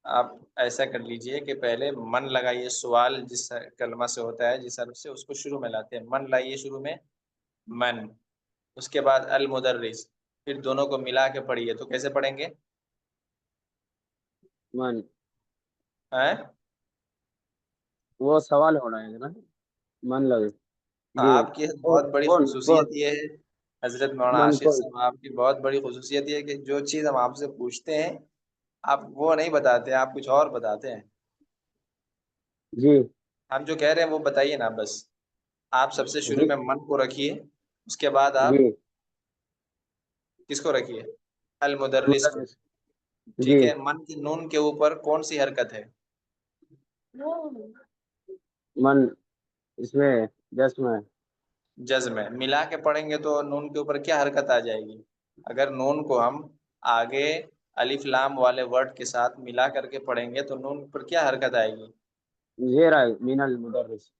آپ ایسا کر لیجئے کہ پہلے من لگائیے، سوال جس کلمہ سے ہوتا ہے، جس حرف سے، اس کو شروع میں لاتے ہیں، من لائیے شروع میں، من، اس کے بعد المدرس، پھر دونوں کو ملا کے پڑھیے، تو کیسے پڑھیں گے؟ من، ہیں؟ وہ سوال ہو رہا ہے نا، من لگے، جی، آپ کی بہت بڑی کون خصوصیت یہ ہے حضرت مولانا من عاشق کون، صاحب، آپ کی بہت بڑی خصوصیت یہ ہے کہ جو چیز ہم آپ سے پوچھتے ہیں آپ وہ نہیں بتاتے، آپ کچھ اور بتاتے ہیں۔ جی ہم جو کہہ رہے ہیں وہ بتائیے نا بس، آپ سب سے شروع جی میں من کو رکھیے، اس کے بعد آپ جی کس کو رکھیے؟ المدرس کو، مدرس، ٹھیک جی ہے؟ من کی نون کے اوپر کون سی حرکت ہے؟ من، اس میں جسم ہے، جزم ہے، ملا کے پڑھیں گے تو نون کے اوپر کیا حرکت آ جائے گی؟ اگر نون کو ہم آگے الف لام والے ورڈ کے ساتھ ملا کر کے پڑھیں گے تو نون پر کیا حرکت آئے گی؟ زیر آئے من المدرس،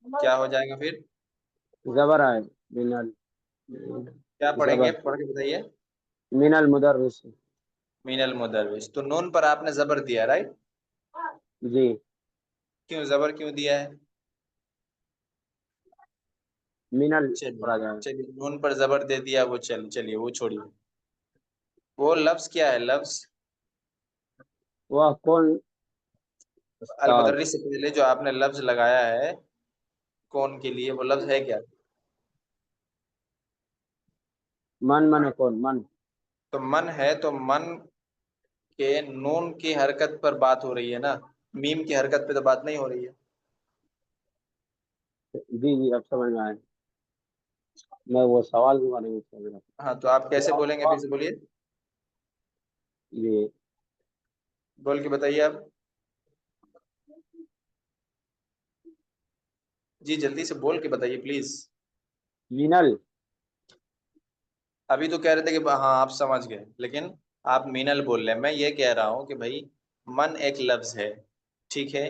کیا ہو جائے گا پھر؟ زبر آئے من کیا پڑھیں گے؟ زبر پڑھ کے بتائیے۔ من المدرس، مین المدرس، تو نون پر آپ نے زبر دیا، رائٹ؟ جی کیوں زبر کیوں دیا ہے؟ من ال چلیے پڑھا جائے، چلیے، نون پر زبر دے دیا، وہ چلیے وہ چھوڑیے، وہ لفظ کیا ہے؟ لفظ وہ کون استاد، المدرس سے پہلے جو آپ نے لفظ لگایا ہے کون کے لیے، وہ لفظ ہے کیا؟ من کون من، تو من ہے، تو من کے نون کی حرکت پر بات ہو رہی ہے نا، میم کی حرکت پہ تو بات نہیں ہو رہی ہے۔ جی جی اب سمجھ میں آئے، میں وہ سوال کے بارے میں سوچ رہا ہاں تو آپ کیسے بولیں گے؟ تھا، پھر سے بولیے، جی بول کے بتائیے آپ، جی جلدی سے بول کے بتائیے پلیز۔ مینل، ابھی تو کہہ رہے تھے کہ ہاں آپ سمجھ گئے، لیکن آپ مینل بول رہے ہیں، میں یہ کہہ رہا ہوں کہ بھائی من ایک لفظ ہے، ٹھیک ہے؟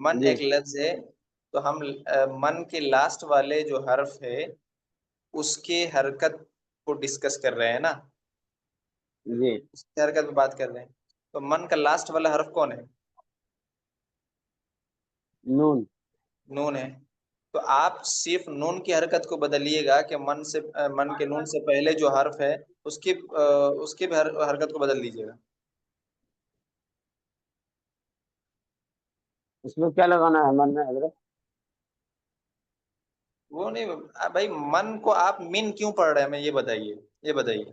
من جی ایک لفظ ہے، تو ہم من کے لاسٹ والے جو حرف ہے اس کے حرکت کو ڈسکس کر رہے ہیں نا، جی اس کی حرکت پہ بات کر رہے ہیں، تو من کا لاسٹ والا حرف کون ہے؟ نون، نون ہے، تو آپ صرف نون کی حرکت کو بدلیے گا کہ من کے نون سے پہلے جو حرف ہے اس کی بھی حرکت کو بدل دیجیے گا۔ اس میں کیا لگانا ہے من میں حضرت؟ وہ نہیں بھائی، من کو آپ من کیوں پڑھ رہے ہیں ہمیں یہ بتائیے، یہ بتائیے۔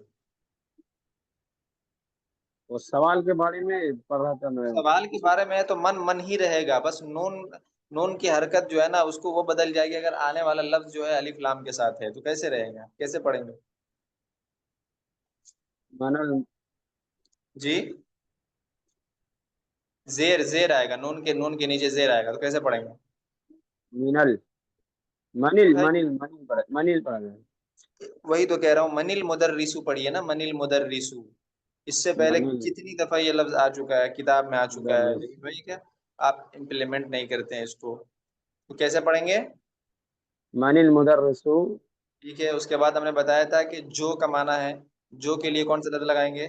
وہ سوال کے بارے میں پڑھ رہا تھا میں، سوال کے بارے میں ہے تو من من ہی رہے گا، بس نون، نون کی حرکت جو ہے نا اس کو وہ بدل جائے گی اگر آنے والا لفظ جو ہے الف لام کے ساتھ ہے، تو کیسے رہے گا؟ کیسے پڑھیں گے؟ من جی زیر، زیر آئے گا، نون کے نیچے زیر آئے گا، تو کیسے پڑھیں گے؟ مینل، منیل پڑھا جائے، وہی تو کہہ رہا ہوں، منیل مدرسو پڑھیے نا، منیل مدرسو، اس سے پہلے منیل کتنی دفعہ یہ لفظ آ چکا ہے، کتاب میں آ چکا ہے، مدرس، لیکن وہی کیا آپ امپلیمنٹ نہیں کرتے ہیں اس کو، تو کیسے پڑھیں گے؟ منیل مدرسو، ٹھیک ہے، اس کے بعد ہم نے بتایا تھا کہ جو کا معنی ہے، جو کے لیے کون سا لفظ لگائیں گے؟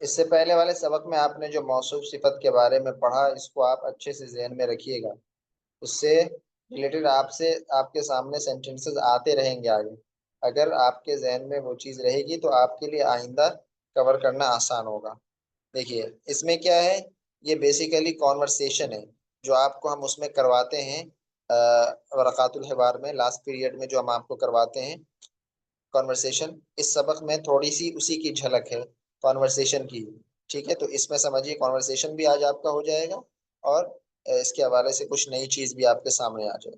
اس سے پہلے والے سبق میں آپ نے جو موصوف صفت کے بارے میں پڑھا، اس کو آپ اچھے سے ذہن میں رکھیے گا، اس سے ریلیٹڈ آپ کے سامنے سینٹینسز آتے رہیں گے آگے. اگر آپ کے ذہن میں وہ چیز رہے گی تو آپ کے لیے آئندہ کور کرنا آسان ہوگا. دیکھیے اس میں کیا ہے، یہ بیسیکلی کانورسیشن ہے جو آپ کو ہم اس میں کرواتے ہیں ورقات الحوار میں، لاسٹ پیریڈ میں جو ہم آپ کو کرواتے ہیں کانورسیشن. اس سبق میں تھوڑی سی اسی کی جھلک ہے کانورسیشن کی. ٹھیک ہے، تو اس میں سمجھیے کانورسیشن بھی آج آپ کا ہو جائے گا اور اس کے حوالے سے کچھ نئی چیز بھی آپ کے سامنے آ جائے.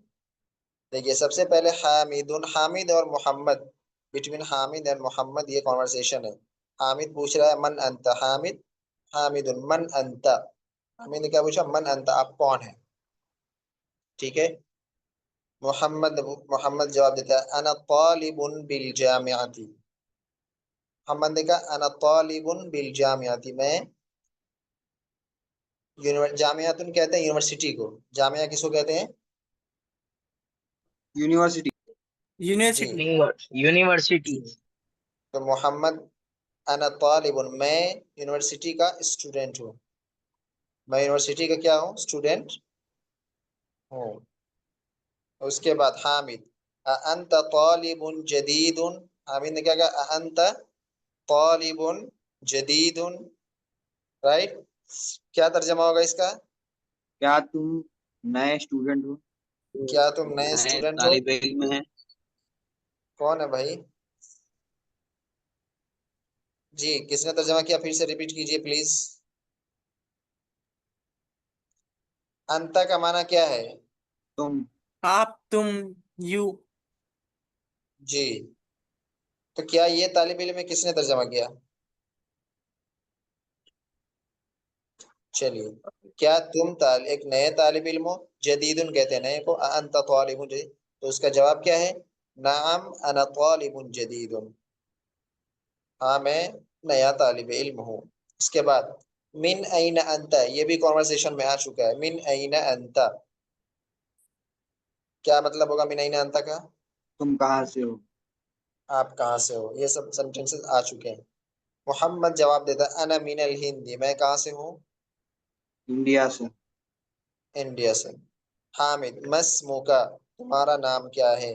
دیکھیے سب سے پہلے حامد اور محمد، بٹوین حامد اینڈ محمد یہ کانورسیشن ہے. حامد پوچھ رہا ہے من انت، حامد من انت، حامد نے کیا پوچھا؟ من انت، آپ کون ہیں. ٹھیک ہے، محمد جواب دیتا ہے انا طالب بالجامعۃ. محمد نے کہا انا طالب بالجامعۃ، میں جامعۃ کہتے ہیں یونیورسٹی کو، جامعہ کس کو کہتے ہیں؟ یونیورسٹی. جی یونیورسٹی. تو محمد انا طالب، میں یونیورسٹی کا اسٹوڈنٹ ہوں، میں یونیورسٹی کا کیا ہوں؟ اسٹوڈنٹ ہوں. اس کے بعد حامد انت طالب جدید، حامد نے کیا کہا؟ انت طالب جدید، رائٹ. کیا ترجمہ ہوگا اس کا؟ کیا تم نئے اسٹوڈنٹ ہو؟ کیا تم نئے نئے اسٹوڈنٹ ہو؟ طالب علم ہیں. کون ہے بھائی؟ جی کس نے ترجمہ کیا؟ پھر سے ریپیٹ کیجئے پلیز. انتا کا معنی کیا ہے؟ تم. آپ، تم، یو. جی تو کیا یہ طالب علم ہے؟ کس نے ترجمہ کیا؟ چلیے، کیا تم ایک نئے طالب علم ہو؟ جدید کہتے ہیں نئے کو، انت طالب جدید، تو اس کا جواب کیا ہے؟ نعم انا طالب جدید، ہاں میں نیا طالب علم ہوں. اس کے بعد من این انت، یہ بھی کانورسیشن میں آ چکا ہے. من این انت کیا مطلب ہوگا من این انت کا؟ تم کہاں سے ہو؟ آپ کہاں سے ہو. یہ سب سینٹینسز آ چکے ہیں. محمد جواب دیتا ہے انا من الہند، میں کہاں سے ہوں؟ انڈیا سے. انڈیا سے. حامد مسموکا، تمہارا نام کیا ہے؟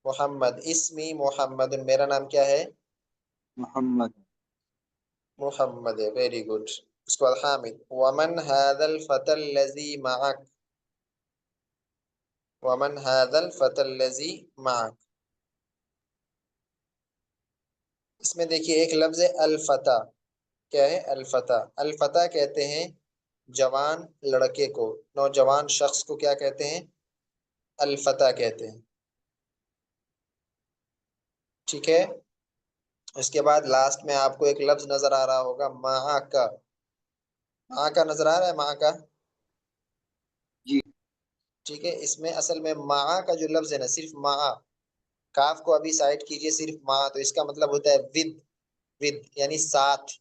محمد اسمی محمد، میرا نام کیا ہے؟ محمد. محمد ہے، ویری گڈ. اس کے بعد حامد ومن هذا الفتى الذي معك، ومن هذا الفتى الذي معك. اس میں دیکھیے ایک لفظ ہے الفتى، کیا ہے؟ الفتى. الفتى کہتے ہیں جوان لڑکے کو، نوجوان شخص کو کیا کہتے ہیں؟ الفتى کہتے ہیں. ٹھیک ہے، اس کے بعد لاسٹ میں آپ کو ایک لفظ نظر آ رہا ہوگا معك، معك نظر آ رہا ہے؟ معك. جی. ٹھیک ہے، اس میں اصل میں معا کا جو لفظ ہے نا، صرف معا، کاف کو ابھی سائڈ کیجئے، صرف معا، تو اس کا مطلب ہوتا ہے ود، ود یعنی ساتھ.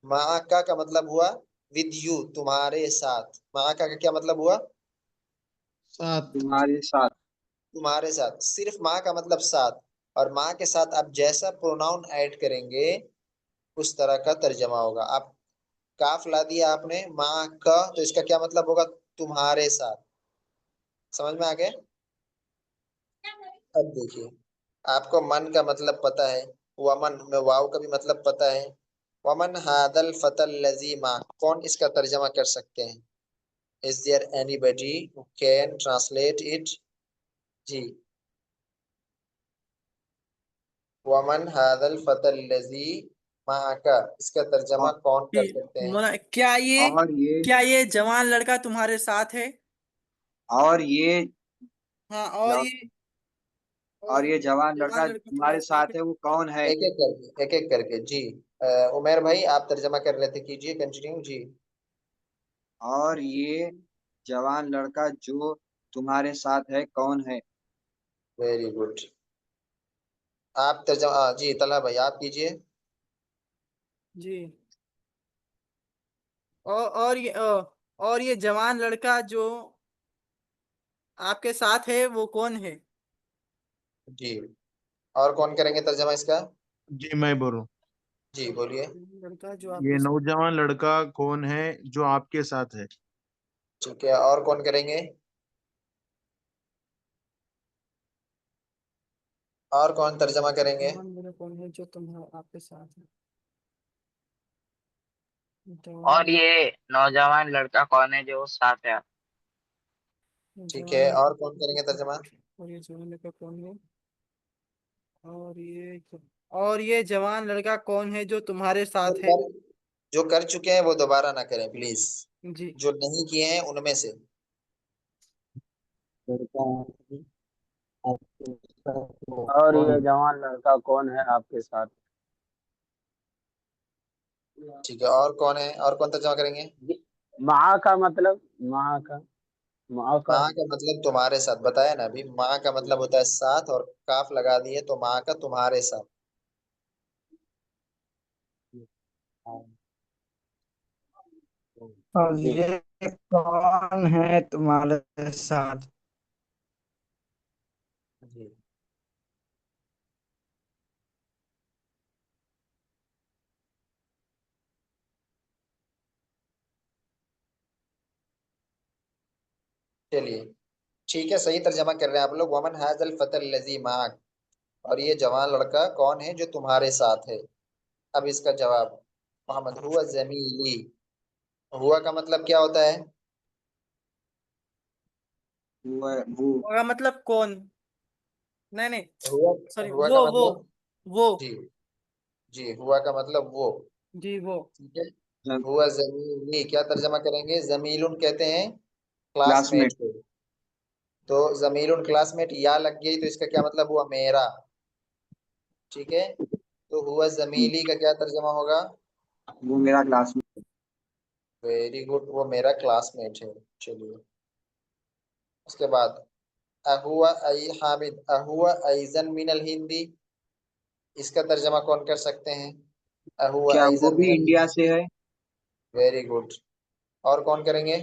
معا کا مطلب ہوا ود یو، تمہارے ساتھ. معا کا کیا مطلب ہوا؟ ساتھ. تمہارے ساتھ. تمہارے ساتھ. صرف ماں کا مطلب ساتھ، اور ماں کے ساتھ آپ جیسا پروناؤن ایڈ کریں گے اس طرح کا ترجمہ ہوگا. آپ کاف لا دیا آپ نے ماں کا، تو اس کا کیا مطلب ہوگا؟ تمہارے ساتھ. سمجھ میں آ گئے؟ اب دیکھیے آپ کو من کا مطلب پتا ہے، ومن میں واو کا بھی مطلب پتا ہے. ومن هذا الفتى الذي معك، کون اس کا ترجمہ کر سکتے ہیں؟ Is there anybody who can translate it؟ جی ومن هذا الفتى الذي معك، اس کا ترجمہ اور کون کر جی، سکتے ہیں؟ کیا یہ جوان لڑکا تمہارے ساتھ ہے؟ اور یہ ہاں، اور یہ اور یہ جوان لڑکا تمہارے تمہارے ساتھ ہے وہ کون ہے؟ ایک ایک کر کے، ایک ایک کر کے. جی عمیر بھائی آپ ترجمہ کر لیتے کیجئے، کنٹینیو. جی اور یہ جوان لڑکا جو تمہارے ساتھ ہے کون ہے؟ Very good. آپ ترجمہ جی طلحہ بھائی آپ کیجئے. جی، اور یہ جوان لڑکا جو آپ کے ساتھ ہے وہ کون ہے؟ جی اور کون کریں گے ترجمہ اس کا؟ جی میں بول رہا ہوں. جی بولیے. لڑکا جو آپ یہ کے ساتھ نوجوان لڑکا کون ہے جو آپ کے ساتھ ہے؟ ٹھیک ہے، اور کون کریں گے؟ اور کون ترجمہ کریں گے؟ جوان لڑکا کون ہے جو آپ کے ساتھ ہے؟ اور جوان یہ نوجوان لڑکا کون ہے جو ساتھ ہے؟ ٹھیک ہے، جوان اور کون کریں گے ترجمہ؟ اور یہ جوان لڑکا کون ہے اور یہ جوان لڑکا کون ہے جو تمہارے جو ساتھ ہے؟ کر جو کر چکے ہیں وہ دوبارہ نہ کریں پلیز. جی جو نہیں کیے ہیں ان میں سے. لڑکا اور یہ جوان لڑکا کون ہے آپ کے ساتھ؟ ٹھیک ہے، اور کون ہے؟ اور کون ترجمہ کریں گے؟ ماں کا مطلب ماں کا ماں کا مطلب تمہارے ساتھ بتایا نا ابھی. ماں کا مطلب ہوتا ہے ساتھ، اور کاف لگا دیے تو ماں کا تمہارے ساتھ. اور یہ کون ہے تمہارے ساتھ؟ جی چلیے ٹھیک ہے، صحیح ترجمہ کر رہے ہیں آپ لوگ. ومن حاض الفتى الذي معك، اور یہ جوان لڑکا کون ہے جو تمہارے ساتھ ہے؟ اب اس کا جواب محمد ہوا زمیلی. ہوا کا مطلب کیا ہوتا ہے؟ وہ کا مطلب کون؟ نہیں ہوا سوری، ہوا کا مطلب وہ جی جی ہوا کا مطلب وہ. جی وہ ٹھیک ہے، ہوا زمیلی کیا ترجمہ کریں گے؟ زمیل کہتے ہیں کلاس کلاس میٹ میٹ. کو. تو زمیل کلاس میٹ یا لگ گئی تو اس کا کیا مطلب ہوا؟ میرا. ٹھیک ہے، تو ہوا زمیلی کا کیا ترجمہ ہوگا؟ وہ میرا کلاس میٹ. ویری گڈ، وہ میرا کلاس میٹ ہے. چلیے اس کے بعد اہوا ای حامد اہوا ایزن من الہندی، اس کا ترجمہ کون کر سکتے ہیں؟ اہوا کیا وہ ایزن من بھی انڈیا الہندی. سے ہے؟ ویری گڈ، اور کون کریں گے؟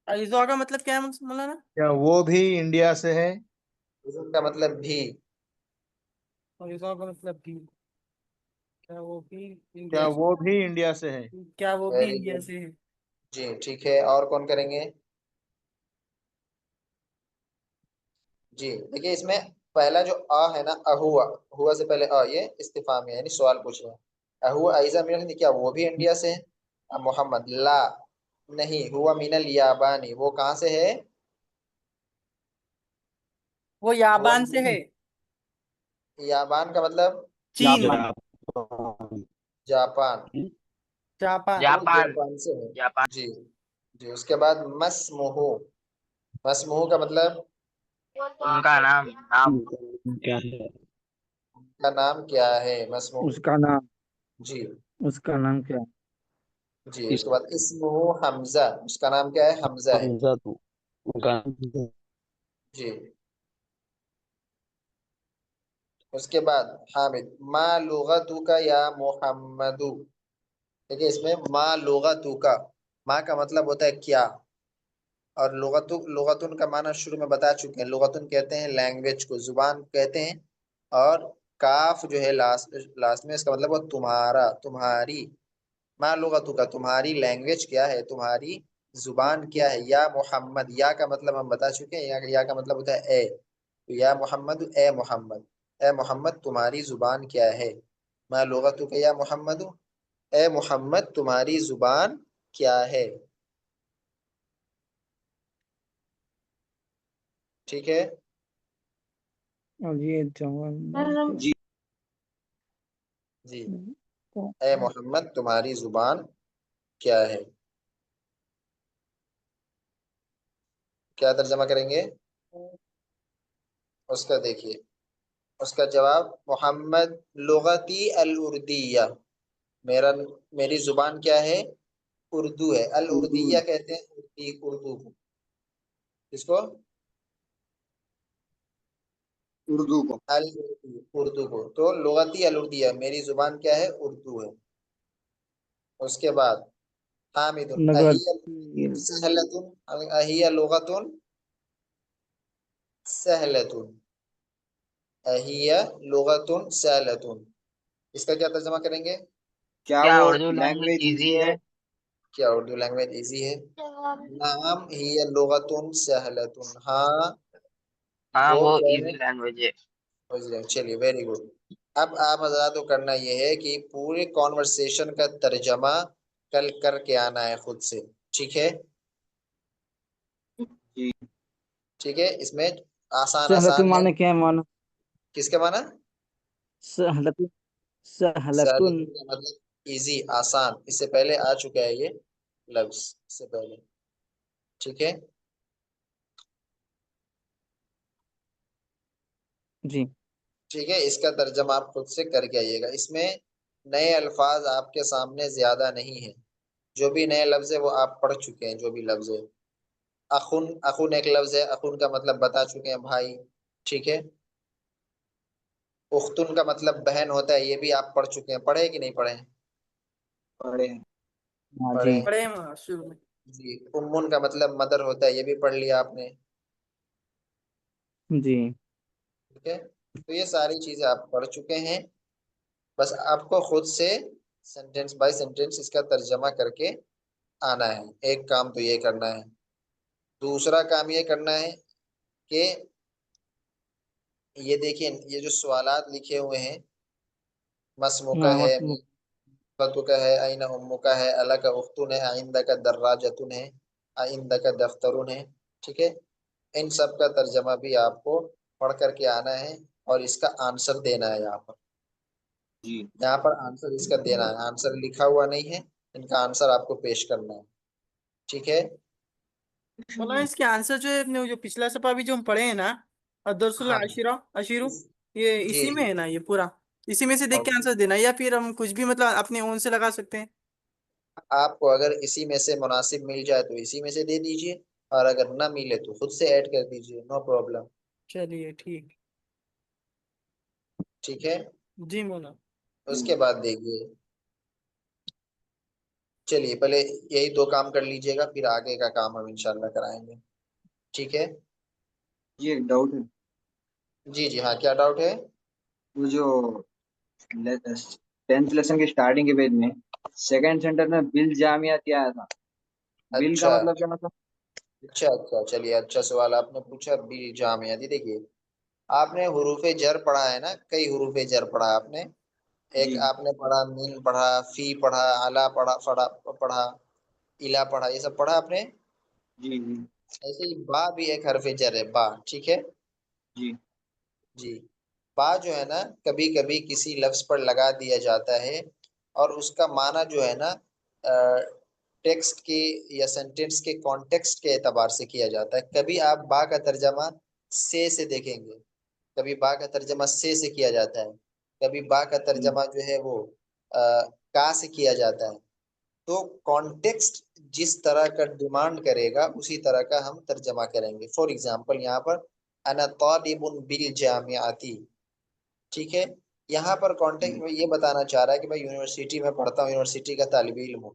ایزا کا مطلب کیا ہے مولانا؟ کیا وہ بھی انڈیا سے ہے؟ ایزن کا مطلب بھی. اور ایزا کا مطلب بھی. کیا وہ بھی کیا انڈیا وہ بھی انڈیا سے ہے؟ سے کیا وہ بھی ویری انڈیا گڈ، سے ہے؟ جی ٹھیک ہے، اور کون کریں گے؟ جی دیکھیے اس میں پہلا جو آ ہے نا اہوا، ہوا سے پہلے آ، یہ استفہام ہے یعنی سوال پوچھ رہے ہیں. اہوا ایزا من الہندی، کیا وہ بھی انڈیا سے ہے؟ محمد لا نہیں، ہوا من الیابانی، وہ کہاں سے ہے؟ وہ ہوا یابان سے ہے. یابان کا مطلب چین. جاپان. جاپان. وہ جاپان. جاپان سے ہے. جاپان. جی جی اس کے بعد مسموہو، مسموہو کا مطلب ان کا نام کیا ہے؟ کا نام کیا ہے؟ مسموہو. اس کا نام جی اس کا نام کیا؟ جی اس کے بعد اسمہ حمزہ، اس کا نام کیا ہے؟ حمزہ ہے. حمزہ تو ان کا جی اس کے بعد حامد ما لغتک یا محمد. دیکھیے اس میں ما لغتک، ما کا مطلب ہوتا ہے کیا، اور لغتن کا معنی شروع میں بتا چکے ہیں. لغتن کہتے ہیں لینگویج کو، زبان کہتے ہیں، اور کاف جو ہے لاسٹ میں، اس کا مطلب وہ تمہارا، تمہاری. ما لغتک، تمہاری لینگویج کیا ہے، تمہاری زبان کیا ہے. یا محمد، یا کا مطلب ہم بتا چکے ہیں، یا کا مطلب ہوتا ہے اے. تو یا محمد، اے محمد، اے محمد تمہاری زبان کیا ہے. ما لغتک یا محمد، اے محمد تمہاری زبان کیا ہے. ٹھیک ہے، اور یہ جوان جی جی اے محمد تمہاری زبان کیا ہے. کیا ترجمہ کریں گے اس کا؟ دیکھیے اس کا جواب محمد لغتی الاردیہ، میری زبان کیا ہے؟ اردو ہے. اردو الاردیہ کہتے ہیں اردو کو. اس کو اردو کو. اردو کو. تو لغتی الاردیہ، میری زبان کیا ہے؟ اردو ہے. اس کے بعد حامد نگر اہی سہلتن، اہی لغتن سہلتن، اہی لغتن سہلتن. اس کا کیا ترجمہ کریں گے؟ کیا کیا وہ Urdu language language easy easy ہے؟ ہے؟ کیا اردو لینگویج ایزی ہے؟ نعم ہی لغتن سہلتن، ہاں ہاں وہ وہ کیا ایزی ہے؟ لینگویج ہے. چلیے ویری گڈ. اب آپ حضرات کو کرنا یہ ہے کہ پورے کانورسیشن کا ترجمہ کل کر کے آنا ہے خود سے، ٹھیک ہے؟ جی ٹھیک ہے، اس میں آسان سہلتن آسان ہے. معنی کیا ہے معنی؟ کس کا معنی؟ سہلتن سہلتن سہلتن کا مطلب ایزی، آسان. اس سے پہلے آ چکا ہے یہ لفظ اس سے پہلے، ٹھیک ہے؟ جی ٹھیک ہے، اس کا ترجمہ آپ خود سے کر کے آئیے گا. اس میں نئے الفاظ آپ کے سامنے زیادہ نہیں ہیں. جو بھی نئے لفظ ہے وہ آپ پڑھ چکے ہیں. جو بھی لفظ ہے، اخن، اخن ایک لفظ ہے، اخن کا مطلب بتا چکے ہیں بھائی، ٹھیک ہے؟ اختن کا مطلب بہن ہوتا ہے، یہ بھی آپ پڑھ چکے ہیں. پڑھے کہ نہیں پڑھے؟ پڑھے ہیں. ہاں جی پڑھے. پڑھے ہیں شروع میں. جی. امن کا مطلب مدر ہوتا ہے، یہ بھی پڑھ لیا آپ نے، جی ٹھیک ہے؟ تو یہ ساری چیزیں آپ پڑھ چکے ہیں. بس آپ کو خود سے سینٹینس بائی سینٹینس اس کا ترجمہ کر کے آنا ہے. ایک کام تو یہ کرنا ہے. دوسرا کام یہ کرنا ہے کہ یہ دیکھیں، یہ جو سوالات لکھے ہوئے ہیں، مسمو کا ہاں ہے، فتو کا ہے، آئینہ امو کا ہے، اللہ کا اختن ہے، آئندہ کا دراجتن ہے، آئندہ کا دفترن ہے، ٹھیک ہے؟ ان سب کا ترجمہ بھی آپ کو پڑھ کر کے آنا ہے اور اس کا آنسر دینا ہے. یہاں پر، جی یہاں پر آنسر اس کا دینا ہے. آنسر لکھا ہوا نہیں ہے، ان کا آنسر آپ کو پیش کرنا ہے، ٹھیک ہے؟ مولانا اس کے آنسر جو ہے جو پچھلا صفحہ بھی جو ہم پڑھے ہیں نا، درس ہاں العشرہ عشیرو، یہ جی اسی جی. میں ہے نا یہ پورا؟ اسی میں سے دیکھ کے آنسر دینا ہے یا پھر ہم کچھ بھی مطلب اپنے اون سے لگا سکتے ہیں؟ آپ کو اگر اسی میں سے مناسب مل جائے تو اسی میں سے دے دیجئے، اور اگر نہ ملے تو خود سے ایڈ کر دیجئے، نو پرابلم. چلیے ٹھیک. ٹھیک ہے، جی مولانا. اس کے بعد دیکھیے. چلیے پہلے یہی دو کام کر لیجئے گا، پھر آگے کا کام ہم انشاءاللہ کرائیں گے، ٹھیک ہے؟ یہ ایک ڈاؤٹ ہے. جی جی ہاں، کیا ڈاؤٹ ہے؟ وہ جو 10th لیسن کے اسٹارٹنگ کے پیج میں سیکنڈ سینٹر میں بل جامعات آیا تھا. بل کا اچھا مطلب کیا مطلب؟ اچھا اچھا، چلیے اچھا سوال آپ نے پوچھا. بی جامعہ، دیکھیے آپ نے حروف جر پڑھا ہے نا، کئی حروف جر پڑھا آپ نے. ایک جی آپ نے پڑھا مین پڑھا، فی پڑھا، الا پڑھا، پڑھا، الا پڑھا، یہ سب پڑھا آپ نے. جی جی ایسے ہی با بھی ایک حرف جر ہے، با، ٹھیک ہے؟ جی جی. با جو ہے نا کبھی کبھی کسی لفظ پر لگا دیا جاتا ہے اور اس کا معنی جو ہے نا ٹیکسٹ کے یا سینٹینس کے کانٹیکسٹ کے اعتبار سے کیا جاتا ہے. کبھی آپ با کا ترجمہ سے دیکھیں گے، کبھی با کا ترجمہ سے کیا جاتا ہے، کبھی با کا جی ترجمہ جو ہے وہ کا سے کیا جاتا ہے. تو کانٹیکسٹ جس طرح کا ڈیمانڈ کرے گا اسی طرح کا ہم ترجمہ کریں گے. فار ایگزامپل یہاں پر انا طالب بالجامعاتی، ٹھیک ہے؟ یہاں پر کانٹیکٹ میں یہ بتانا چاہ رہا ہے کہ میں یونیورسٹی میں پڑھتا ہوں، یونیورسٹی کا طالب علم ہوں.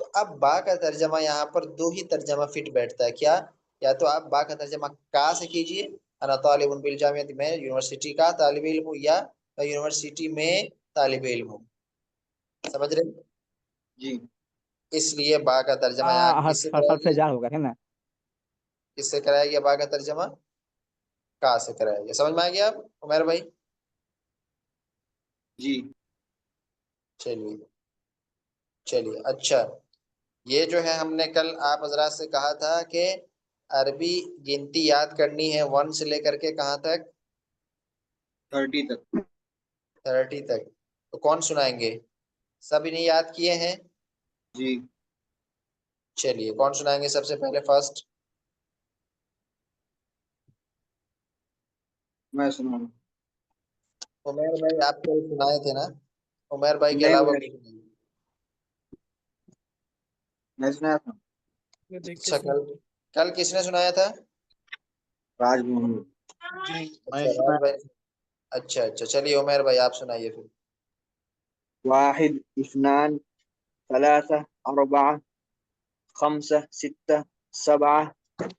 تو اب با کا ترجمہ یہاں پر دو ہی ترجمہ فٹ بیٹھتا ہے. کیا؟ یا تو آپ با کا ترجمہ کا سے کیجئے، انا طالب بالجامعاتی، میں یونیورسٹی کا طالب علم ہوں، یا میں یونیورسٹی میں طالب علم ہوں. سمجھ رہے؟ جی اس لیے با کا ترجمہ یہاں کس سے کرایا حرف گیا؟ جار ہوگا ہے نا؟ کس سے کرایا گیا با کا ترجمہ؟ کا سے کرایا گیا. سمجھ میں آ گیا آپ عمیر بھائی؟ جی چلیے چلیے اچھا. یہ جو ہے ہم نے کل آپ حضرات سے کہا تھا کہ عربی گنتی یاد کرنی ہے 1 سے لے کر کے کہاں تک؟ 30 تک. 30 تک. تو کون سنائیں گے؟ سب انہیں یاد کیے ہیں؟ جی چلیے کون سنائیں گے سب سے پہلے فرسٹ؟ میں سنوں. عمیر بھائی آپ کو سنائے تھے نا، عمیر بھائی کے نہیں علاوہ مجھے کوئی سنائے؟ میں سنایا تھا. یہ دیکھ کے اچھا سن. کل کل کس نے سنایا تھا؟ راج محمود. جی میں اچھا راج سنا. بھائی. اچھا اچھا چلیے عمیر بھائی آپ سنائیے پھر. 1 2 3 4 5 6 7 8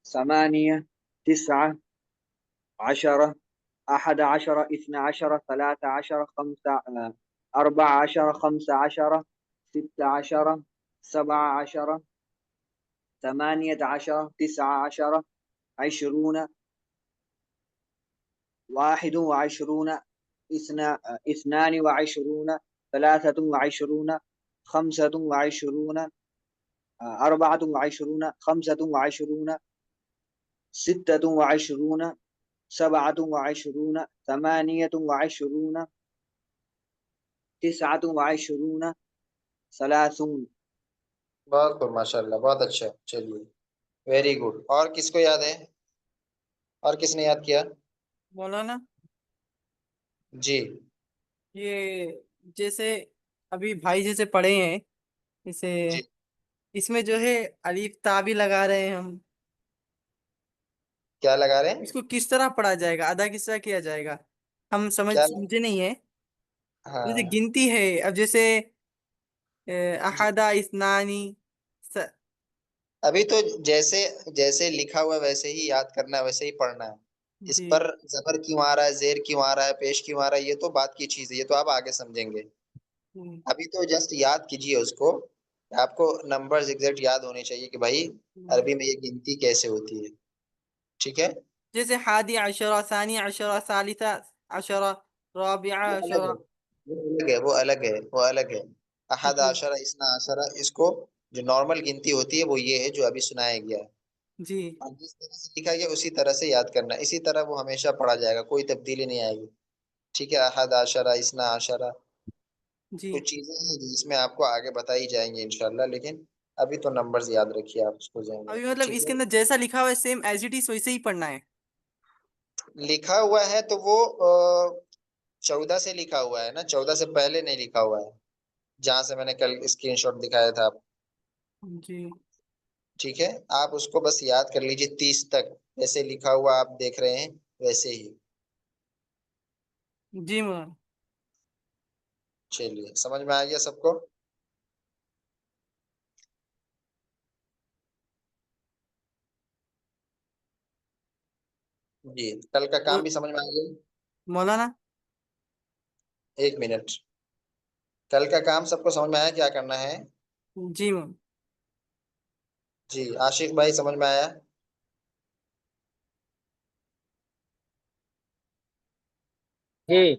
9 10 10 11 12 13 14 15 16 17 18 19 20 21 22 23 25 24 25 26 27 28 29 30 بہت خوب، ماشاء اللہ، بہت اچھا، چلیے، ویری گڈ۔ اور کس کو یاد ہے؟ اور کس نے یاد کیا؟ مولانا جی یہ جیسے ابھی بھائی جیسے پڑھے ہیں، جیسے جی اس میں جو ہے الف تا بھی لگا رہے ہیں ہم، کیا لگا رہے ہیں؟ اس کو کس طرح پڑھا جائے گا، ادا کس طرح کیا جائے گا؟ ہم کیا سمجھے نہیں ہے. جیسے ہاں گنتی ہے، اب جیسے جی، احدا اثنانی ابھی تو جیسے جیسے لکھا ہوا ہے ویسے ہی یاد کرنا ہے، ویسے ہی پڑھنا ہے۔ اس جی پر زبر کیوں آ رہا ہے، زیر کیوں آ رہا ہے، پیش کیوں آ رہا ہے، یہ تو بات کی چیز ہے، یہ تو آپ آگے سمجھیں گے۔ ابھی تو جسٹ یاد کیجئے اس کو، آپ کو نمبرز ایگزیکٹ یاد ہونے چاہیے کہ بھائی عربی میں یہ گنتی کیسے ہوتی ہے، ٹھیک ہے؟ جیسے حادی عشرہ، ثانی عشرہ، ثالثہ عشرہ، رابعہ وہ الگ عشرہ. ہے، وہ الگ ہے، وہ الگ ہے۔ احد جی عشرہ، اثنا عشرہ، اس کو جو نارمل گنتی ہوتی ہے وہ یہ ہے جو ابھی سنایا گیا ہے، جی اور جس طرح سے لکھا گیا اسی طرح سے یاد کرنا ہے، اسی طرح وہ ہمیشہ پڑھا جائے گا، کوئی تبدیلی نہیں آئے گی، ٹھیک ہے؟ احد عشرہ، اثنا عشرہ، جی کچھ چیزیں ہیں جس میں آپ کو آگے بتائی جائیں گی انشاءاللہ، لیکن ابھی تو نمبرز یاد رکھیے آپ اس کو ذہن میں، ابھی مطلب ٹھیک اس کے ہے؟ اندر جیسا لکھا ہوا ہے سیم ایز اٹ از ویسے ہی پڑھنا ہے. لکھا ہوا ہے تو وہ 14 سے لکھا ہوا ہے نا، 14 سے پہلے نہیں لکھا ہوا ہے، جہاں سے میں نے کل اسکرین شاٹ دکھایا تھا آپ، جی ٹھیک ہے؟ آپ اس کو بس یاد کر لیجئے 30 تک، جیسے لکھا ہوا آپ دیکھ رہے ہیں ویسے ہی، جی مولانا. چلیے، سمجھ میں آ گیا سب کو؟ جی، کل کا کام مول- بھی سمجھ میں آ گیا؟ مولانا ایک منٹ، کل کا کام سب کو سمجھ میں آیا کیا کرنا ہے؟ جی مولانا. جی، عاشق بھائی سمجھ میں آیا؟ جی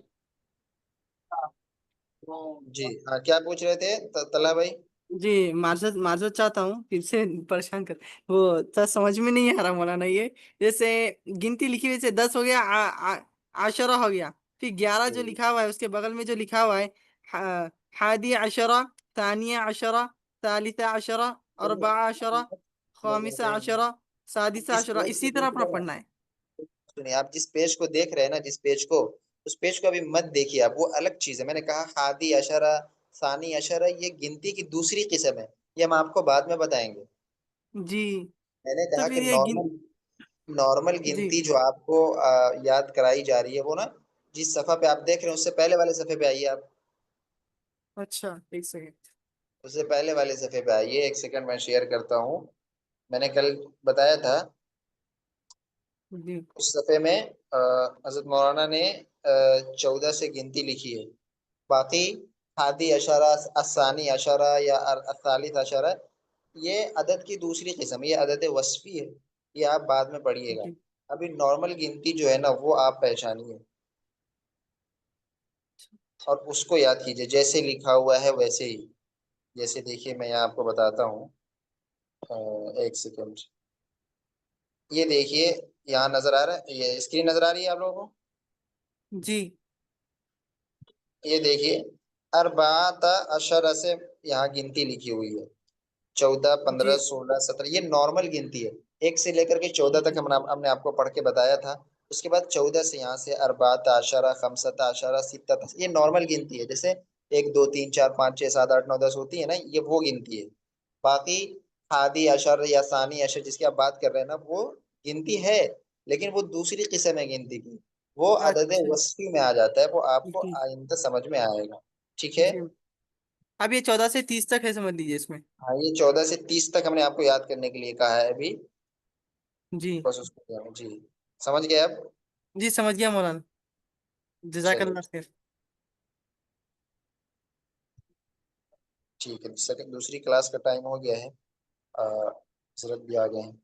جی ہاں، کیا پوچھ رہے تھے طلحہ بھائی؟ جی معذرت معذرت چاہتا ہوں پھر سے پریشان کر، وہ سر سمجھ میں نہیں آ رہا مولانا. یہ جیسے گنتی لکھی ہوئی سے 10 ہو گیا، عشرہ ہو گیا، پھر 11 جو لکھا ہوا ہے اس کے بغل میں جو لکھا ہوا ہے حادی عشرہ، ثانیہ عشرہ، ثالثہ عشرہ، اربعہ عشرہ، خامسہ عشرہ، سادسہ جس عشرہ، پیج کو اسی طرح دیکھ اپنا رہے پڑھنا ہے. ہیں، سنیے، آپ جس پیج کو دیکھ رہے ہیں نا، جس پیج کو، اس پیج کو ابھی مت دیکھیے آپ، وہ الگ چیز ہے۔ میں نے کہا حادی عشرہ، ثانی عشرہ، یہ گنتی کی دوسری قسم ہے، یہ ہم آپ کو بعد میں بتائیں گے۔ جی میں نے تو کہا کہ پھر یہ نارمل جی گنتی جو آپ کو یاد کرائی جا رہی ہے وہ نا، جس صفحہ پہ آپ دیکھ رہے ہیں اس سے پہلے والے صفحے پہ آئیے آپ، اچھا ایک سیکنڈ. اس سے پہلے والے صفحے پہ آئیے، ایک سیکنڈ میں شیئر کرتا ہوں۔ میں نے کل بتایا تھا جی اس صفحے میں حضرت مولانا نے 14 سے گنتی لکھی ہے، باقی حادی اشارہ، الثانی اشارہ یا الثالث اشارہ، یہ عدد کی دوسری قسم، یہ عدد وصفی ہے، یہ آپ بعد میں پڑھیے گا۔ جی ابھی نارمل گنتی جو ہے نا وہ آپ پہچانیے، اور اس کو یاد کیجئے جیسے لکھا ہوا ہے ویسے ہی۔ جیسے دیکھیے میں یہاں آپ کو بتاتا ہوں، ایک سیکنڈ، یہ دیکھیے یہاں نظر آ رہا ہے، یہ اسکرین نظر آ رہی ہے آپ لوگوں کو؟ جی یہ دیکھیے اربعۃ عشرہ سے یہاں گنتی لکھی ہوئی ہے، 14 15 جی 16 17، یہ نارمل گنتی ہے، ایک سے لے کر کے 14 تک ہم نے آپ کو پڑھ کے بتایا تھا۔ اس کے بعد 14 سے یہاں سے اربعۃ عشرہ، خمسۃ عشرہ، ستۃ، یہ نارمل گنتی ہے، جیسے 1 2 3 4 5 6 7 8 9 10 ہوتی ہے نا، یہ وہ گنتی ہے۔ باقی حادی عشر یا ثانی عشر جس کی آپ بات کر رہے ہیں نا، وہ گنتی ہے لیکن وہ دوسری قسم ہے گنتی کی، وہ عدد اچھا وصفی میں آ جاتا ہے، وہ آپ کو جی آئندہ سمجھ میں آئے گا، ٹھیک ہے؟ جی. اب یہ 14 سے 30 تک ہے، سمجھ لیجیے اس میں. ہاں، یہ 14 سے 30 تک ہم نے آپ کو یاد کرنے کے لیے کہا ہے ابھی، جی بس اس کو جی سمجھ گئے اب؟ جی سمجھ گیا مولانا. جزاک چلیے اللہ خیر. ٹھیک ہے، دوسری کلاس کا ٹائم ہو گیا ہے، حضرت بھی آ گئے ہیں.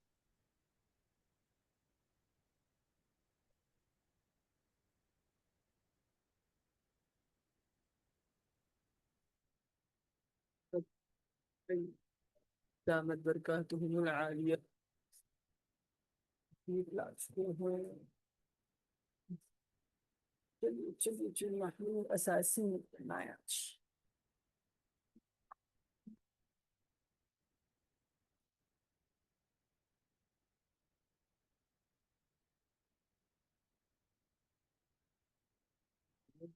دامت برکاتہم العالیہ. چلیے محمود اساسی نایات.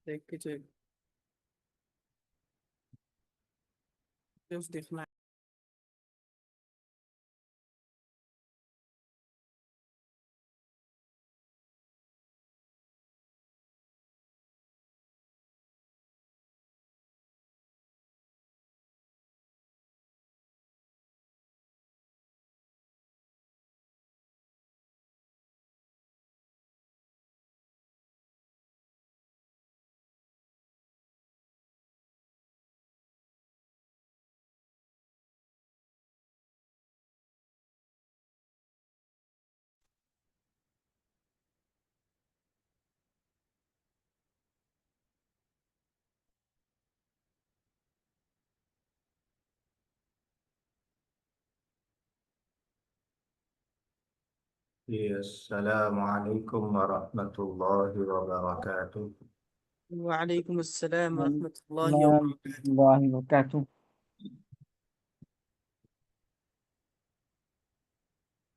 دیکھ کے چیک دیکھنا. السلام علیکم ورحمۃ اللہ وبرکاتہ. وعلیکم السلام ورحمۃ اللہ ورحمۃ وبرکاتہ. اللہ وبرکاتہ.